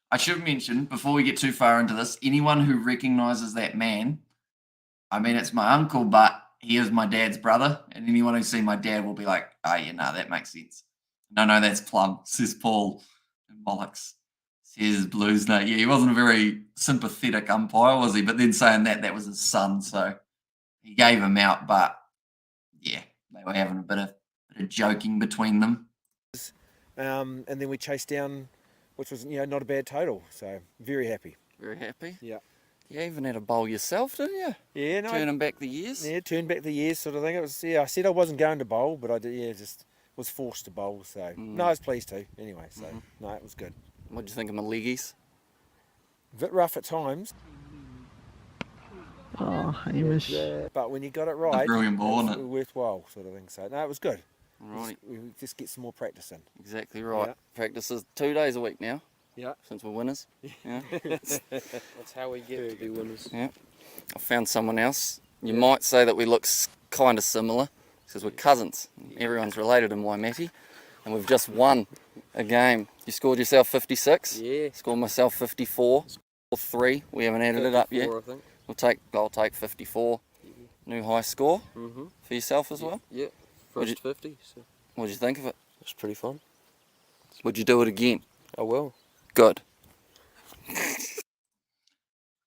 A: I should mention, before we get too far into this, anyone who recognises that man, I mean, it's my uncle, but he is my dad's brother, and anyone who's seen my dad will be like, oh, yeah, no, that makes sense. No, that's Plum, says Paul. Bollocks, says Blues. No, yeah, he wasn't a very sympathetic umpire, was he? But then saying that was his son, so he gave him out, but yeah, they were having a bit of joking between them.
E: And then we chased down, which was, not a bad total, so very happy.
D: Very happy.
E: Yeah.
D: You even had a bowl yourself, didn't you?
E: Yeah, no.
D: Turning back the years.
E: Yeah, turn back the years sort of thing. It was, I said I wasn't going to bowl, but I did, just was forced to bowl, so no, I was pleased to anyway, so no, it was good.
D: What do you think of my leggies?
E: A bit rough at times.
C: Oh, Hamish.
E: But when you got it right,
A: brilliant ball,
E: it's
A: isn't it?
E: worthwhile sort of thing. So no, it was good.
D: Right.
E: We just get some more practice in.
D: Exactly right.
E: Yeah.
D: Practice is 2 days a week now.
E: Yeah.
D: Since we're winners. Yeah.
E: That's how we get to be winners.
D: Yeah. I found someone else. You might say that we look kind of similar because we're cousins. Everyone's related in Waimate. And we've just won a game. You scored yourself 56.
E: Yeah.
D: Scored myself 54. Or 3. We haven't added it up yet.
E: I think.
D: I'll take 54. New high score for yourself as well.
E: Yeah. First 50. So
D: What'd you think of it?
E: it's pretty fun.
D: Would you do it again?
E: I will.
D: Good.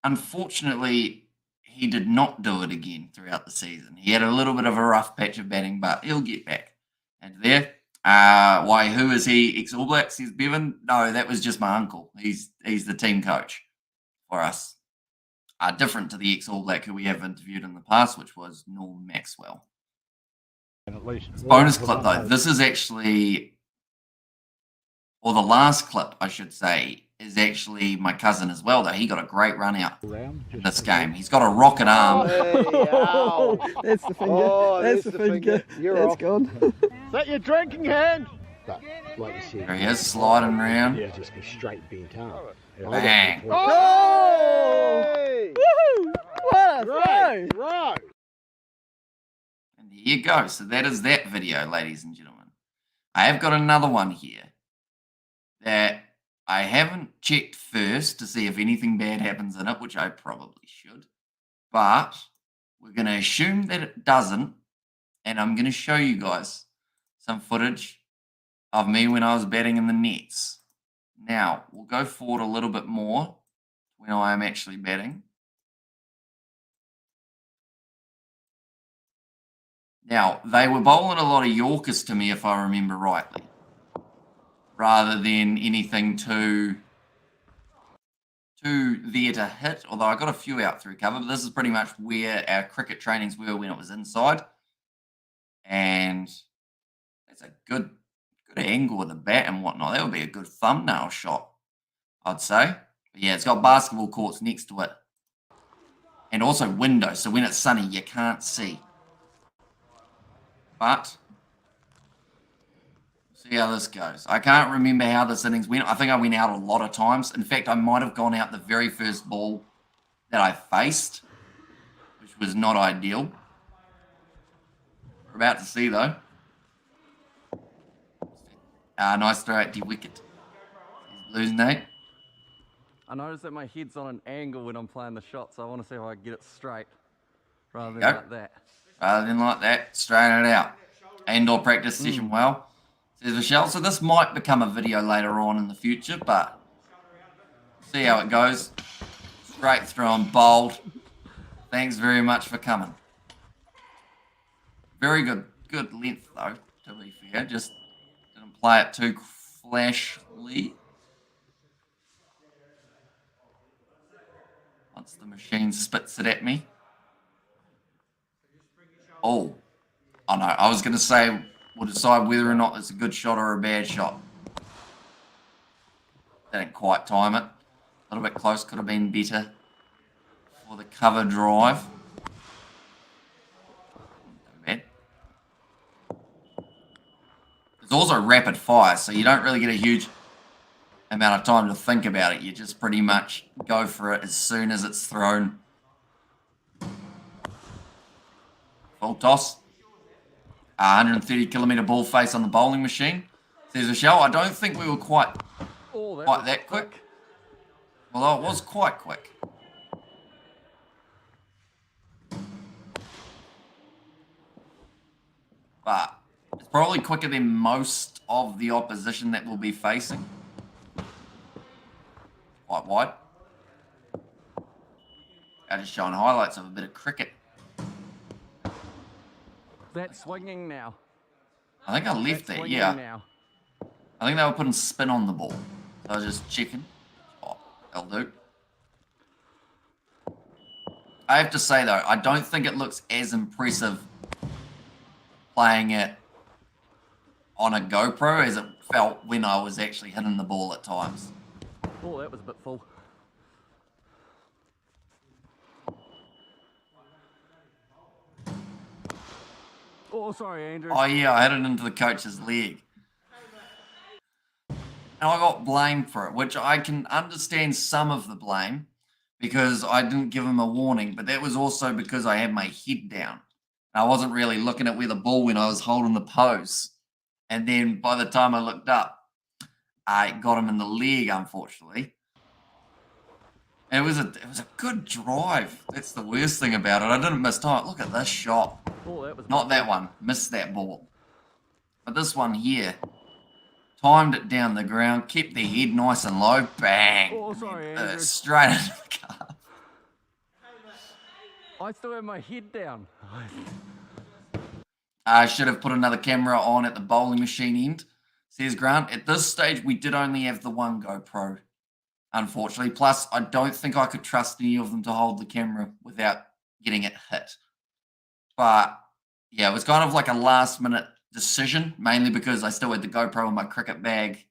A: Unfortunately, he did not do it again throughout the season. He had a little bit of a rough patch of batting, but he'll get back. And there, why? Who is he? Ex All Blacks? He's Bevan? No, that was just my uncle. He's the team coach for us. Different to the ex All Black who we have interviewed in the past, which was Norm Maxwell.
B: At least
A: Bonus clip though. This is actually, or the last clip, I should say, is actually my cousin as well. Though he got a great run out in this game. He's got a rocket arm.
C: That's the finger. That's the finger. That's gone.
F: Is that your drinking hand?
B: But like you said,
A: There he is, sliding around.
B: yeah, just go straight bent arm.
A: Bang.
F: Oh!
C: Woohoo! What a throw!
F: Right.
A: And there you go. So that is that video, ladies and gentlemen. I have got another one here that I haven't checked first to see if anything bad happens in it, which I probably should. But we're going to assume that it doesn't. And I'm going to show you guys some footage of me when I was batting in the nets. Now, we'll go forward a little bit more when I am actually batting. Now, they were bowling a lot of Yorkers to me, if I remember rightly, rather than anything too there to hit, although I got a few out through cover, but this is pretty much where our cricket trainings were when it was inside. And it's a good angle with the bat and whatnot. That would be a good thumbnail shot, I'd say. But yeah, it's got basketball courts next to it. And also windows, so when it's sunny, you can't see. But see how this goes. I can't remember how this innings went. I think I went out a lot of times. In fact, I might have gone out the very first ball that I faced, which was not ideal. We're about to see, though. Nice throw at the wicket. Blues, Nate.
D: I noticed that my head's on an angle when I'm playing the shot, so I want to see if I can get it straight rather than
A: Go.
D: like that.
A: Rather than like that, straighten it out. Indoor practice session well. Says Michelle. So this might become a video later on in the future, but see how it goes. Straight through and bold. Thanks very much for coming. Very good length though, to be fair. Just didn't play it too flashly. Once the machine spits it at me. Oh no, I was going to say we'll decide whether or not it's a good shot or a bad shot. Didn't quite time it. A little bit close, could have been better for the cover drive. Not bad. It's also rapid fire, so you don't really get a huge amount of time to think about it. You just pretty much go for it as soon as it's thrown. Full toss. 130 kilometre ball face on the bowling machine. Says Michelle, I don't think we were quite that quick. Although it was quite quick. But it's probably quicker than most of the opposition that we'll be facing. Quite wide. I'm just showing highlights of a bit of cricket.
D: That's swinging now.
A: I think I left that, yeah.
D: Now.
A: I think they were putting spin on the ball. So I was just checking. Oh, that'll do. I have to say, though, I don't think it looks as impressive playing it on a GoPro as it felt when I was actually hitting the ball at times.
D: Oh, that was a bit full. Oh, sorry, Andrew.
A: Oh, yeah, I hit it into the coach's leg. And I got blamed for it, which I can understand some of the blame because I didn't give him a warning, but that was also because I had my head down. I wasn't really looking at where the ball went. I was holding the pose. And then by the time I looked up, I got him in the leg, unfortunately. And it was a good drive. That's the worst thing about it. I didn't miss time. Look at this shot.
D: Oh, that was
A: Not that one. Missed that ball. But this one here, timed it down the ground, kept the head nice and low. Bang.
D: Oh, sorry, Andrew.
A: Straight into the calf.
D: I still have my head down.
A: I should have put another camera on at the bowling machine end, says Grant. At this stage, we did only have the one GoPro, unfortunately. Plus, I don't think I could trust any of them to hold the camera without getting it hit. But, yeah, it was kind of like a last-minute decision, mainly because I still had the GoPro in my cricket bag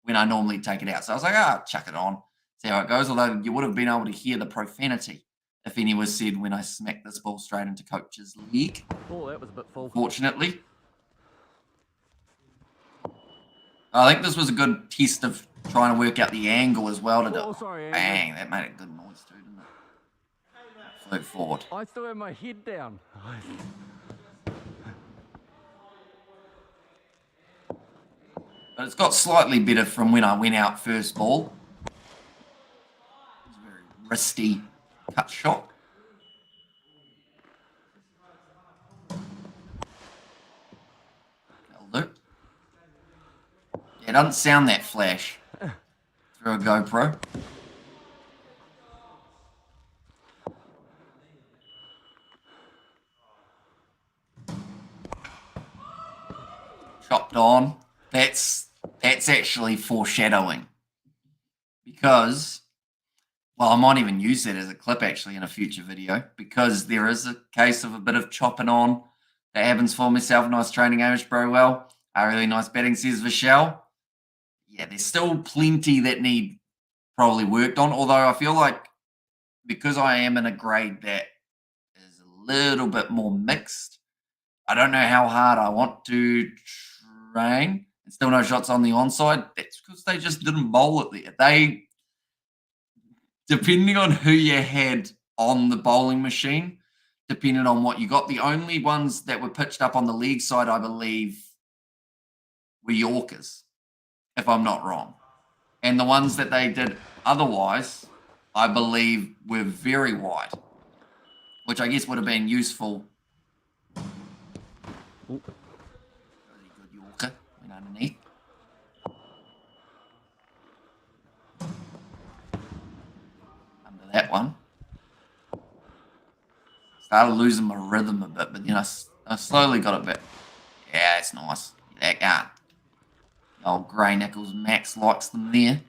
A: when I normally take it out. So I was like, chuck it on, see how it goes. Although you would have been able to hear the profanity, if any was said, when I smacked this ball straight into coach's leg.
D: Oh, that was a bit full.
A: Fortunately. I think this was a good test of trying to work out the angle as well to do.
D: Oh, sorry, Andrew.
A: Bang, that made a good noise too, didn't it? Flew forward.
D: I still have my head down.
A: But it's got slightly better from when I went out first ball. It was a very wristy cut shot. That'll do. Yeah, it doesn't sound that flash through a GoPro. Chopped on. That's actually foreshadowing. Because, well, I might even use that as a clip actually in a future video, because there is a case of a bit of chopping on that happens for myself. Nice training, Amish Bro. Well, really nice batting, says Vishal. Yeah, there's still plenty that need probably worked on, although I feel like because I am in a grade that is a little bit more mixed, I don't know how hard I want to train. And still no shots on the onside. That's because they just didn't bowl it there. They, depending on who you had on the bowling machine, depending on what you got, the only ones that were pitched up on the leg side, I believe, were Yorkers, if I'm not wrong. And the ones that they did otherwise, I believe, were very wide, which I guess would have been useful. Ooh. Really good Yorker went underneath. Under that one. Started losing my rhythm a bit, but then I slowly got it back. Yeah, it's nice. That guy. Old Grey Nichols Max likes them there.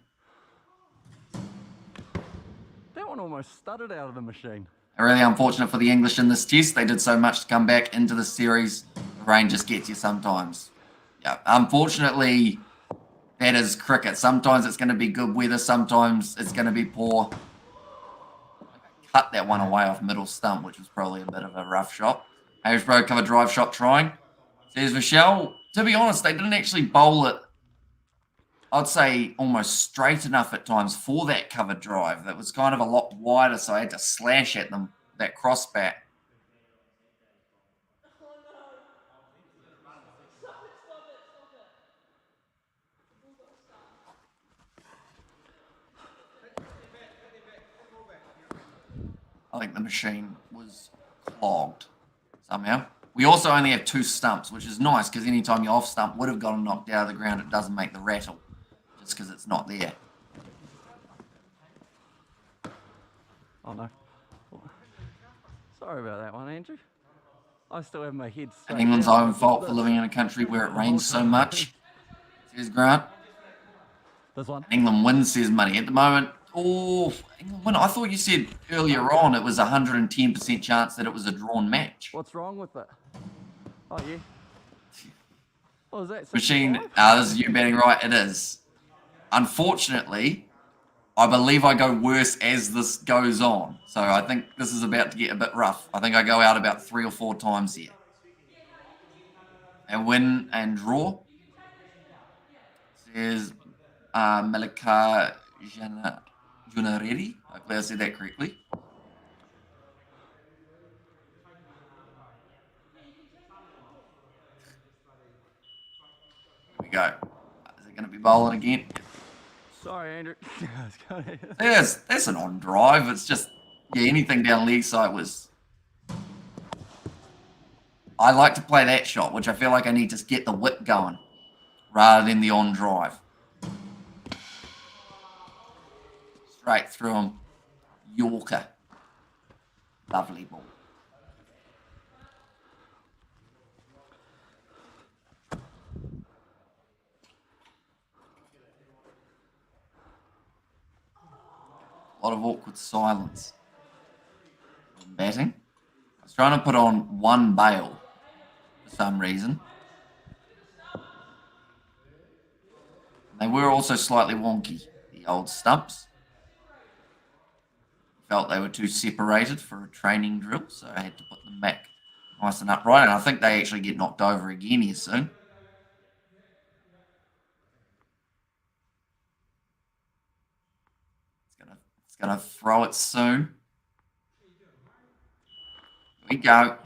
D: That one almost stuttered out of the machine.
A: Really unfortunate for the English in this test. They did so much to come back into the series. The rain just gets you sometimes. Yeah, unfortunately, that is cricket. Sometimes it's going to be good weather. Sometimes it's going to be poor. Cut that one away off middle stump, which was probably a bit of a rough shot. Irish Bro cover drive shot trying. Says Michelle. To be honest, they didn't actually bowl it, I'd say, almost straight enough at times for that cover drive. That was kind of a lot wider, so I had to slash at them, that cross bat. I think the machine was clogged somehow. We also only have 2 stumps, which is nice because anytime your off stump would have gotten knocked out of the ground, it doesn't make the rattle just because it's not there.
D: Oh no. Sorry about that one, Andrew. I still have my head straight.
A: England's
D: down.
A: own fault for living in a country where it rains so much, says Grant.
D: This one.
A: England wins, says Money. At the moment, England win. I thought you said earlier on it was a 110% chance that it was a drawn match.
D: What's wrong with it? Oh yeah. What was that?
A: Machine,
D: 65?
A: this is you betting right. It is. Unfortunately, I believe I go worse as this goes on. So I think this is about to get a bit rough. I think I go out about 3 or 4 times here. And win and draw. Says Malika Junaredi. Hopefully I said that correctly. Here we go. Is it going to be bowling again?
D: Sorry, Andrew.
A: That's an on drive. It's just, yeah, anything down leg side was. I like to play that shot, which I feel like I need to get the whip going rather than the on drive. Straight through him. Yorker. Lovely ball. A lot of awkward silence. Batting. I was trying to put on 1 bail for some reason. They were also slightly wonky, the old stumps. Felt they were too separated for a training drill, so I had to put them back nice and upright, and I think they actually get knocked over again here soon. It's gonna throw it soon. Here we go.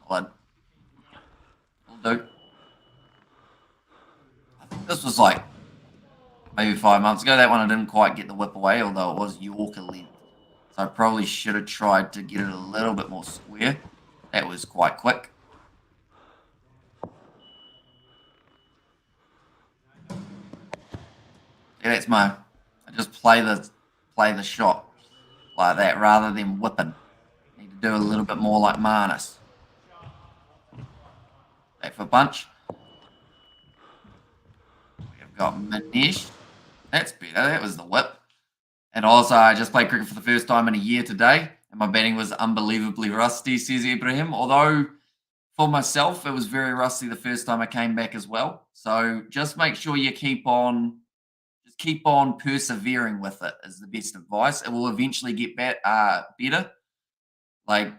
A: Solid. Will do. I think this was like maybe 5 months ago. That one I didn't quite get the whip away, although it was Yorker length. So I probably should have tried to get it a little bit more square. That was quite quick. Yeah, that's I just play the shot like that rather than whipping. Need to do a little bit more like Marnus. Back for punch. We've got Manish. That's better. That was the whip. And also, I just played cricket for the first time in a year today, and my batting was unbelievably rusty, says Ibrahim. Although, for myself, it was very rusty the first time I came back as well. So just make sure you keep on persevering with it is the best advice. It will eventually get better. Like,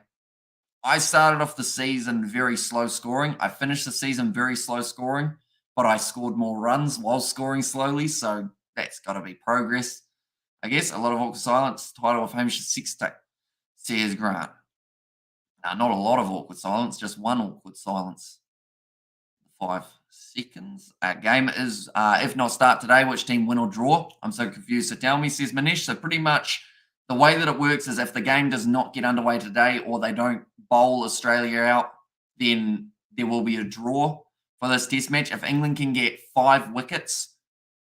A: I started off the season very slow scoring. I finished the season very slow scoring, but I scored more runs while scoring slowly, so that's got to be progress. I guess a lot of awkward silence. Title of Hamish's 60, says Grant. Now, not a lot of awkward silence, just 1 awkward silence. 5 seconds. Game is, if not start today, which team win or draw? I'm so confused. So tell me, says Manish. So pretty much the way that it works is if the game does not get underway today or they don't bowl Australia out, then there will be a draw for this test match. If England can get 5 wickets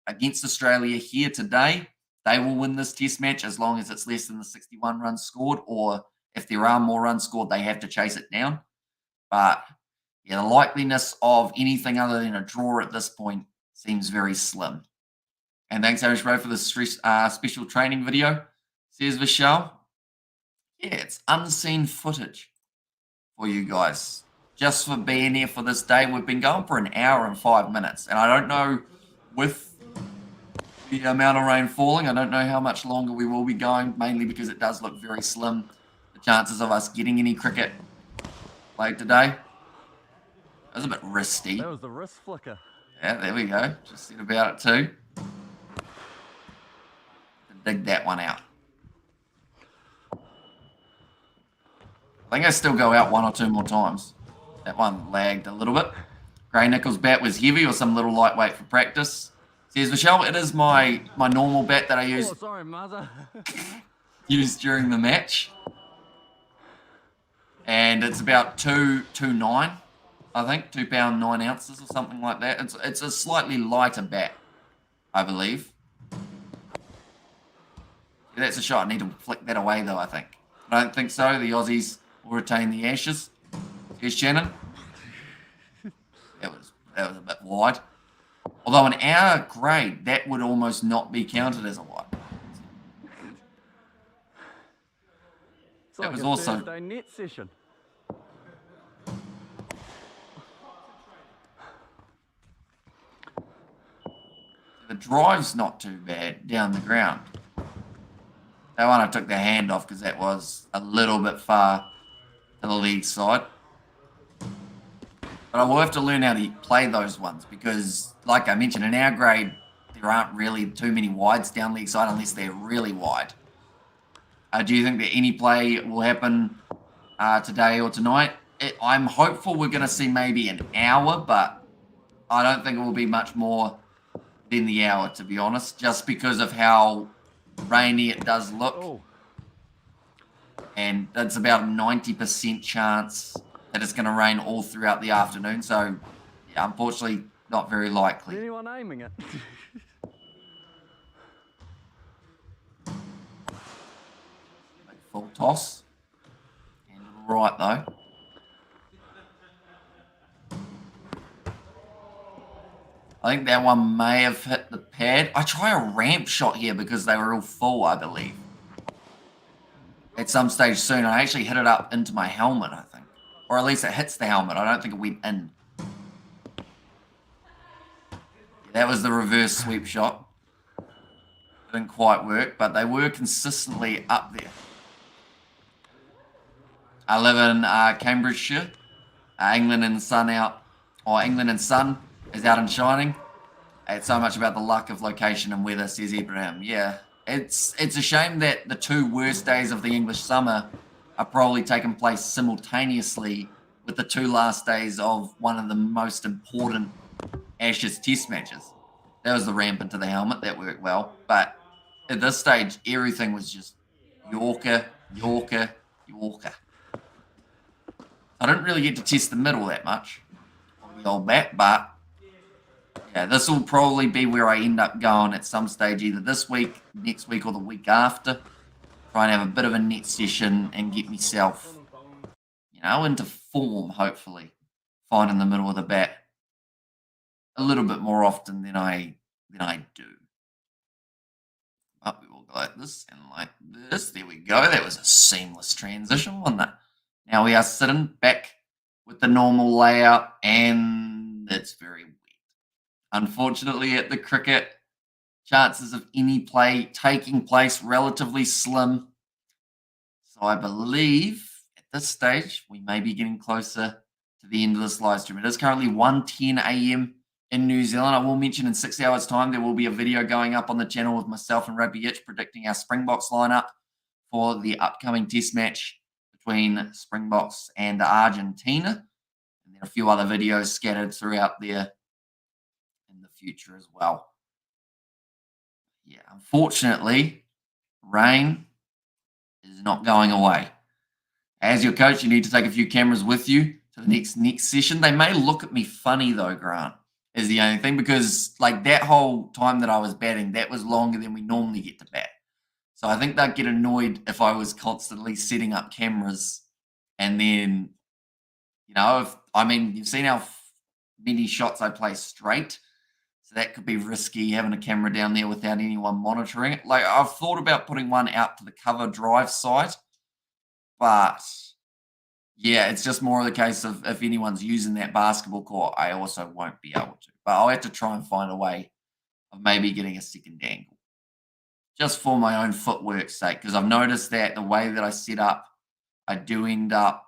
A: against Australia here today, they will win this test match as long as it's less than the 61 runs scored, or if there are more runs scored, they have to chase it down. But yeah, the likeliness of anything other than a draw at this point seems very slim. And thanks, Irish Bro, for the special training video, says Vishal. Yeah, it's unseen footage for you guys. Just for being here for this day. We've been going for an hour and 5 minutes. And I don't know, with the amount of rain falling, I don't know how much longer we will be going, mainly because it does look very slim. The chances of us getting any cricket played today. That was a bit wristy.
D: That was the wrist flicker.
A: Yeah, there we go. Just said about it too. Dig that one out. I think I still go out 1 or 2 more times. That one lagged a little bit. Gray Nichols' bat was heavy or some little lightweight for practice. Says Michelle, it is my normal bat that I use.
D: Oh, sorry, mother.
A: Used during the match. And it's about 2.9, I think, 2 pound 9 ounces or something like that. It's a slightly lighter bat, I believe. Yeah, that's a shot. I need to flick that away though, I think. I don't think so. The Aussies will retain the Ashes. Here's Shannon. That was a bit wide. Although in our grade, that would almost not be counted as a wide.
D: It's
A: That
D: like
A: was
D: a
A: also
D: Thursday net session.
A: the drive's not too bad down the ground. That one I took the hand off because that was a little bit far to the leg side. But I will have to learn how to play those ones because, like I mentioned, in our grade, there aren't really too many wides down leg side unless they're really wide. Do you think that any play will happen today or tonight? I'm hopeful we're going to see maybe an hour, but I don't think it will be much more than the hour, to be honest, just because of how rainy it does look.
D: Oh.
A: And it's about a 90% chance that it's going to rain all throughout the afternoon. So, yeah, unfortunately, not very likely.
D: Is anyone aiming it?
A: Full toss. And to the right, though. I think that one may have hit the pad. I try a ramp shot here because they were all full, I believe. At some stage soon, I actually hit it up into my helmet, I think. Or at least it hits the helmet. I don't think it went in. That was the reverse sweep shot. Didn't quite work, but they were consistently up there. I live in Cambridgeshire. England and Sun is out and shining. It's so much about the luck of location and weather, says Ibrahim. Yeah, it's a shame that the 2 worst days of the English summer are probably taking place simultaneously with the 2 last days of one of the most important Ashes test matches. That was the ramp into the helmet. That worked well. But at this stage, everything was just Yorker, Yorker, Yorker. I didn't really get to test the middle that much of the old bat, but yeah, this will probably be where I end up going at some stage, either this week, next week, or the week after. Try and have a bit of a net session and get myself, into form, hopefully. Finding the middle of the bat a little bit more often than I do. But we will go like this and like this. There we go. That was a seamless transition, wasn't it? Now we are sitting back with the normal layout, and it's very wet. Unfortunately, at the cricket, chances of any play taking place relatively slim. So I believe at this stage we may be getting closer to the end of this live stream. It is currently 1:10 a.m. in New Zealand. I will mention in 6 hours' time there will be a video going up on the channel with myself and Rugby Itch predicting our Springboks lineup for the upcoming test match between Springboks and Argentina. And there are a few other videos scattered throughout there in the future as well. Yeah, unfortunately, rain is not going away. As your coach, you need to take a few cameras with you to the next session. They may look at me funny though, Grant, is the only thing, because like that whole time that I was batting, that was longer than we normally get to bat. So I think they'd get annoyed if I was constantly setting up cameras and then, you've seen how many shots I play straight. So that could be risky, having a camera down there without anyone monitoring it. Like, I've thought about putting one out to the cover drive side, but yeah, it's just more of the case of if anyone's using that basketball court, I also won't be able to. But I'll have to try and find a way of maybe getting a second angle, just for my own footwork's sake, because I've noticed that the way that I set up, I do end up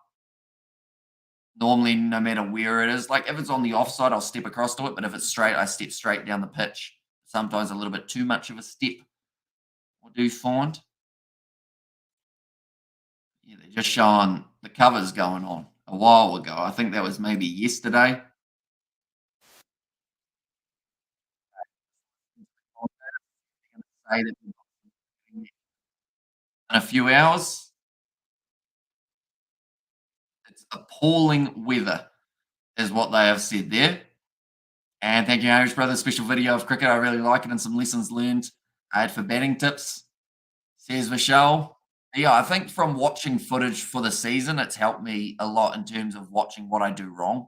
A: normally, no matter where it is, like if it's on the offside, I'll step across to it, but if it's straight, I step straight down the pitch. Sometimes a little bit too much of a step, I do find. Yeah, they're just showing the covers going on a while ago. I think that was maybe yesterday. say that in a few hours. It's appalling weather, is what they have said there. And thank you, Irish Brothers. Special video of cricket. I really like it and some lessons learned. I had for batting tips, says Vishal. Yeah, I think from watching footage for the season, it's helped me a lot in terms of watching what I do wrong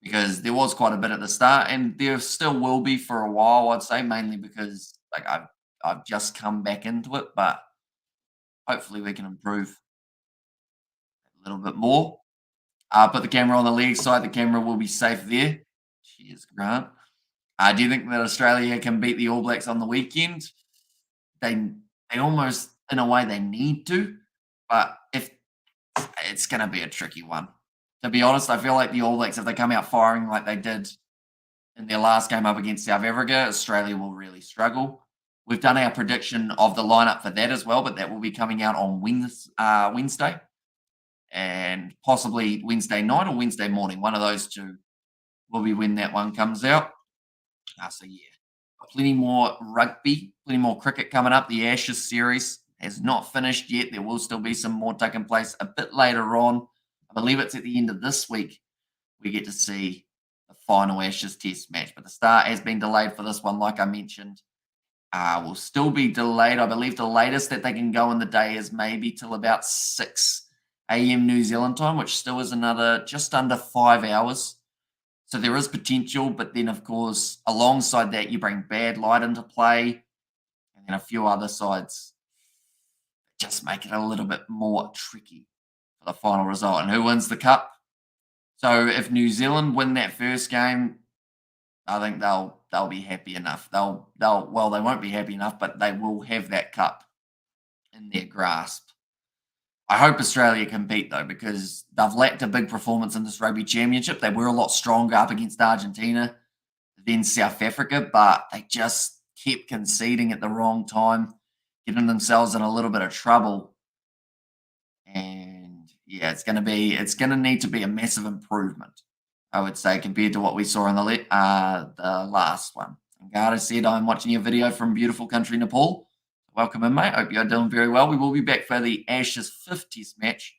A: because there was quite a bit at the start, and there still will be for a while. I'd say mainly because like I've just come back into it, but hopefully we can improve a little bit more. Put the camera on the leg side. The camera will be safe there. Cheers, Grant. Do you think that Australia can beat the All Blacks on the weekend? They almost, in a way, they need to, but if it's going to be a tricky one. To be honest, I feel like the All Blacks, if they come out firing like they did in their last game up against South Africa, Australia will really struggle. We've done our prediction of the lineup for that as well, but that will be coming out on Wednesday and possibly Wednesday night or Wednesday morning. One of those two will be when that one comes out. So yeah, plenty more rugby, plenty more cricket coming up. The Ashes series has not finished yet. There will still be some more taking place a bit later on. I believe it's at the end of this week we get to see the final Ashes test match. But the start has been delayed for this one, like I mentioned. Will still be delayed. I believe the latest that they can go in the day is maybe till about 6 a.m. New Zealand time, which still is another just under 5 hours. So there is potential, but then, of course, alongside that, you bring bad light into play and then a few other sides just make it a little bit more tricky for the final result. And who wins the cup? So if New Zealand win that first game, I think they'll be happy enough. They won't be happy enough, but they will have that cup in their grasp. I hope Australia can beat, though, because they've lacked a big performance in this rugby championship. They were a lot stronger up against Argentina than South Africa, but they just kept conceding at the wrong time, getting themselves in a little bit of trouble. And yeah, it's going to need to be a massive improvement, I would say, compared to what we saw in the last one. And Garda said, I'm watching your video from beautiful country Nepal. Welcome in, mate. Hope you're doing very well. We will be back for the Ashes 50th match.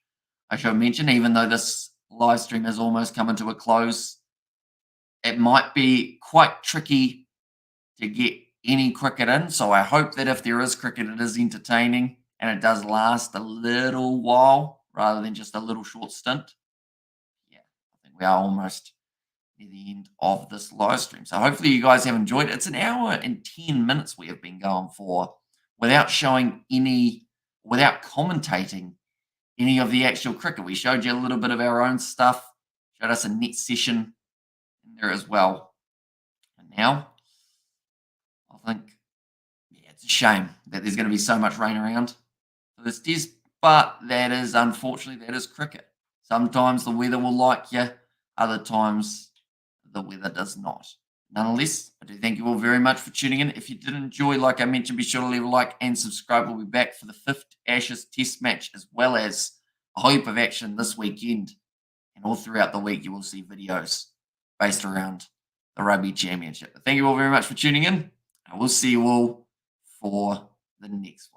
A: I should mention, even though this live stream has almost come into a close, it might be quite tricky to get any cricket in. So I hope that if there is cricket, it is entertaining and it does last a little while rather than just a little short stint. Yeah, I think we are almost near the end of this live stream. So hopefully you guys have enjoyed it. It's an hour and 10 minutes we have been going for without commentating any of the actual cricket. We showed you a little bit of our own stuff, showed us a net session in there as well. And now, I think, yeah, it's a shame that there's going to be so much rain around for this test, but unfortunately, that is cricket. Sometimes the weather will like you, other times the weather does not. Nonetheless, I do thank you all very much for tuning in. If you did enjoy, like I mentioned, be sure to leave a like and subscribe. We'll be back for the 5th Ashes Test match, as well as a heap of action this weekend. And all throughout the week, you will see videos based around the Rugby Championship. Thank you all very much for tuning in. I will see you all for the next one.